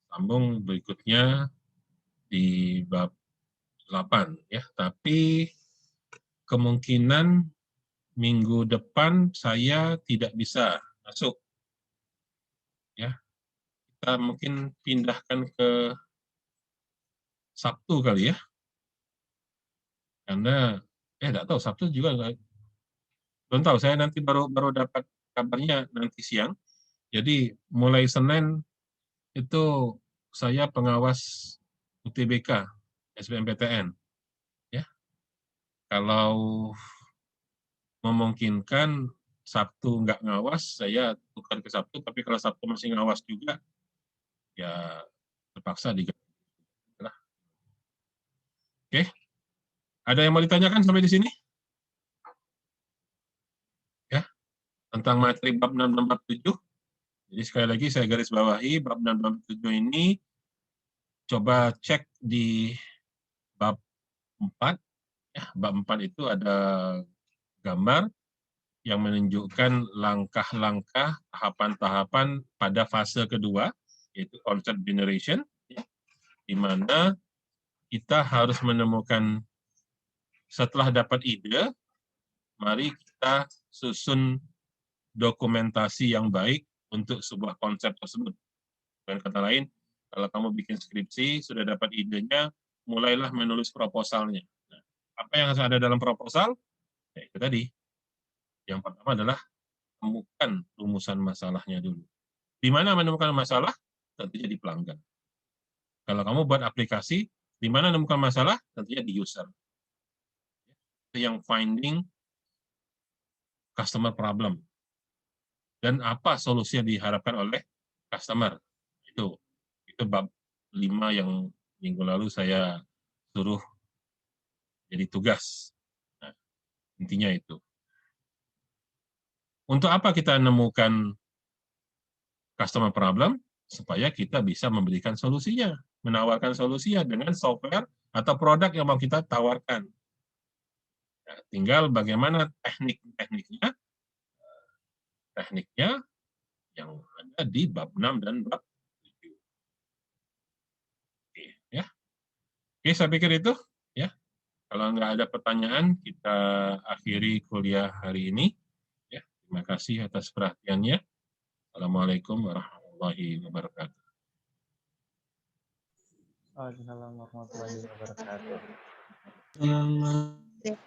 Speaker 1: sambung berikutnya di bab 8, ya. Tapi kemungkinan minggu depan saya tidak bisa masuk, ya. Kita mungkin pindahkan ke Sabtu kali ya. Karena enggak tahu Sabtu juga enggak, belum tahu, saya nanti baru dapat kabarnya nanti siang. Jadi mulai Senin itu saya pengawas UTBK SBMPTN ya. Kalau memungkinkan Sabtu nggak ngawas, saya tukar ke Sabtu, tapi kalau Sabtu masih ngawas juga, ya terpaksa diganti. Oke, ada yang mau ditanyakan sampai di sini? Ya, tentang materi bab 6 dan bab 7. Jadi sekali lagi saya garis bawahi, bab 6 dan bab 7 ini coba cek di bab 4. Ya, bab 4 itu ada gambar yang menunjukkan langkah-langkah, tahapan-tahapan pada fase kedua, yaitu concept generation, di mana kita harus menemukan, setelah dapat ide, mari kita susun dokumentasi yang baik untuk sebuah konsep tersebut. Dengan kata lain, kalau kamu bikin skripsi, sudah dapat idenya, mulailah menulis proposalnya. Nah, apa yang harus ada dalam proposal? Ya, itu tadi. Yang pertama adalah temukan rumusan masalahnya dulu. Di mana menemukan masalah? Tentunya di pelanggan. Kalau kamu buat aplikasi, di mana menemukan masalah? Tentunya di user. Itu yang finding customer problem. Dan apa solusi yang diharapkan oleh customer. Itu bab 5 yang minggu lalu saya suruh jadi tugas. Nah, intinya itu. Untuk apa kita menemukan customer problem? Supaya kita bisa memberikan solusinya, menawarkan solusinya dengan software atau produk yang mau kita tawarkan. Nah, tinggal bagaimana tekniknya yang ada di bab 6 dan bab 7. Oke, ya. Oke, saya pikir itu ya. Kalau nggak ada pertanyaan, kita akhiri kuliah hari ini. Ya, terima kasih atas perhatiannya. Assalamualaikum warahmatullahi wabarakatuh.
Speaker 3: Waalaikumsalam warahmatullahi wabarakatuh.
Speaker 1: Selamat